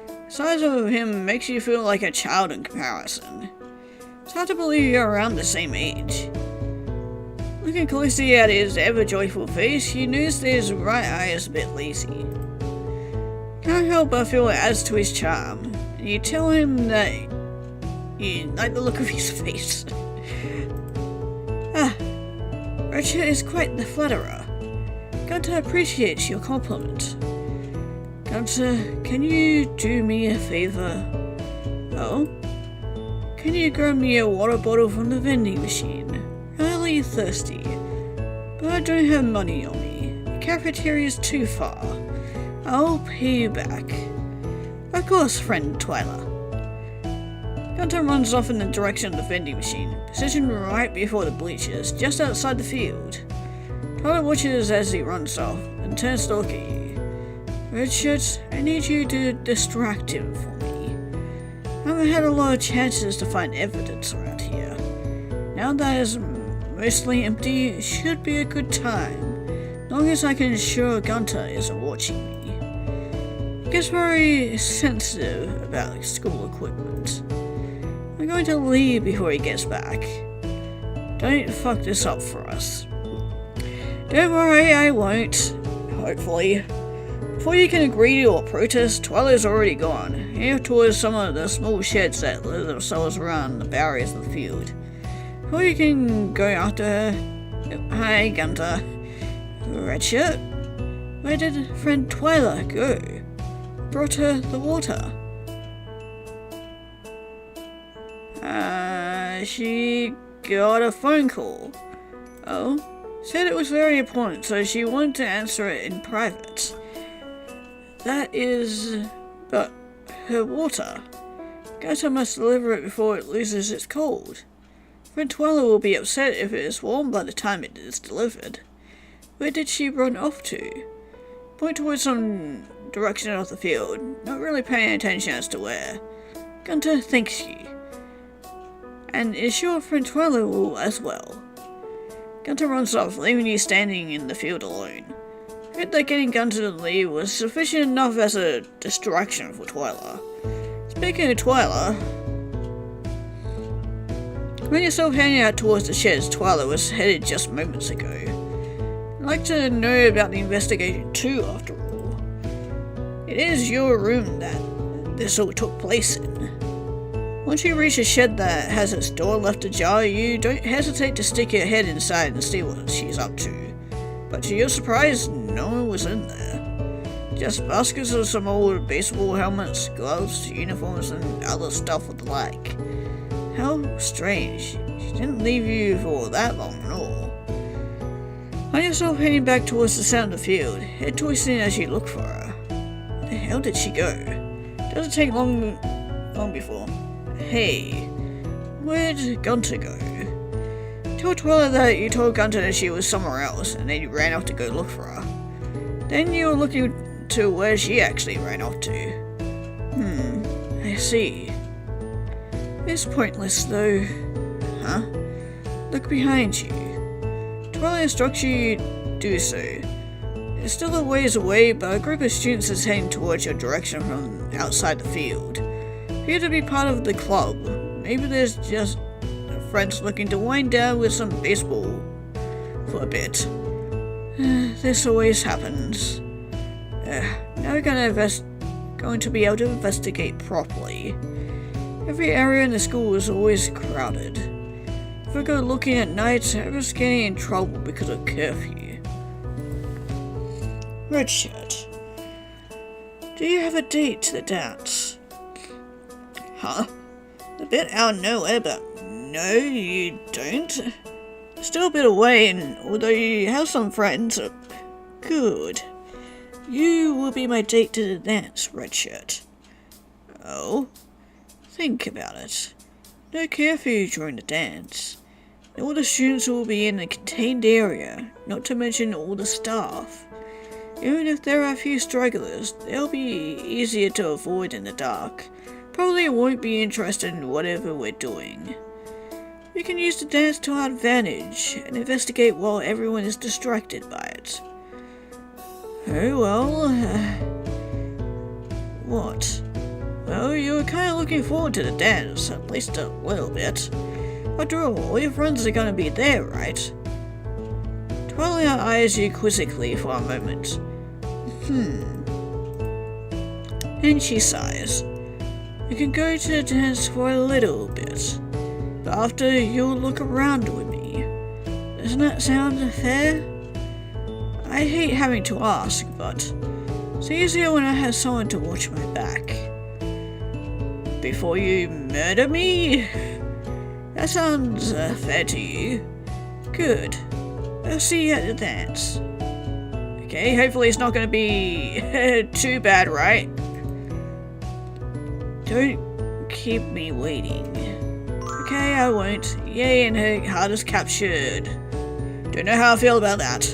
The size of him makes you feel like a child in comparison. It's hard to believe you're around the same age. Looking closely at his ever-joyful face, you notice that his right eye is a bit lazy. Can't help but feel it adds to his charm, and you tell him that You like the look of his face. Ah, Richard is quite the flatterer. Gunter appreciates your compliment. Gunter, can you do me a favor? Oh? Can you grab me a water bottle from the vending machine? Really thirsty, but I don't have money on me. The cafeteria's too far. I'll pay you back. Of course, friend Twyla. Gunter runs off in the direction of the vending machine, positioned right before the bleachers, just outside the field. Twyla watches as he runs off and turns to look at you. Richard, I need you to distract him for me. I haven't had a lot of chances to find evidence around here. Now that it's mostly empty, it should be a good time, as long as I can ensure Gunter isn't watching me. He gets very sensitive about school equipment. I'm going to leave before he gets back. Don't fuck this up for us. Don't worry, I won't. Hopefully. Before you can agree or protest, Twyla's already gone, heading towards some of the small sheds that live themselves around the barriers of the field. Before you can go after her... Hi, Gunter. Red shirt? Where did friend Twyla go? Brought her the water. She got a phone call. Oh? Said it was very important, so she wanted to answer it in private. That is... but her water. Gunter must deliver it before it loses its cold. Friend Twyla will be upset if it is warm by the time it is delivered. Where did she run off to? Point towards some direction of the field, not really paying attention as to where. Gunter thanks you. And is sure friend Twyla will as well. Gunter runs off, leaving you standing in the field alone. I heard that getting Gunter to leave was sufficient enough as a distraction for Twyla. Speaking of Twyla, find yourself heading out towards the sheds Twyla was headed just moments ago. I'd like to know about the investigation too, after all. It is your room that this all took place in. Once you reach a shed that has its door left ajar, you don't hesitate to stick your head inside and see what she's up to. But to your surprise, no one was in there. Just baskets of some old baseball helmets, gloves, uniforms, and other stuff of the like. How strange. She didn't leave you for that long at all. Find yourself heading back towards the sound of the field, head twisting as you look for her. Where the hell did she go? Doesn't take long before. Hey, where did Gunter go? Tell Twyla that you told Gunter that she was somewhere else, and then you ran off to go look for her. Then you were looking to where she actually ran off to. I see. It's pointless though. Huh? Look behind you. Twyla instructs you to do so. It's still a ways away, but a group of students is heading towards your direction from outside the field. Appear to be part of the club. Maybe there's just friends looking to wind down with some baseball for a bit. This always happens. Now we're going to be able to investigate properly. Every area in the school is always crowded. If we go looking at night, everyone's getting in trouble because of curfew. Red shirt. Do you have a date to the dance? Huh? A bit out of nowhere, but no, you don't. Still a bit away, and although you have some friends, good. You will be my date to the dance, Red shirt. Oh? Think about it. No curfew during the dance. All the students will be in a contained area, not to mention all the staff. Even if there are a few stragglers, they'll be easier to avoid in the dark. Probably won't be interested in whatever we're doing. We can use the dance to our advantage and investigate while everyone is distracted by it. Oh well, what? Well, you were kind of looking forward to the dance, at least a little bit. After all your friends are gonna be there, right? Twyla eyes you quizzically for a moment. And she sighs. You can go to the dance for a little bit, but after you'll look around with me. Doesn't that sound fair? I hate having to ask, but it's easier when I have someone to watch my back. Before you murder me? That sounds fair to you. Good. I'll see you at the dance. Okay, hopefully it's not going to be too bad, right? Don't keep me waiting. Okay, I won't. Yay, and her heart is captured. Don't know how I feel about that.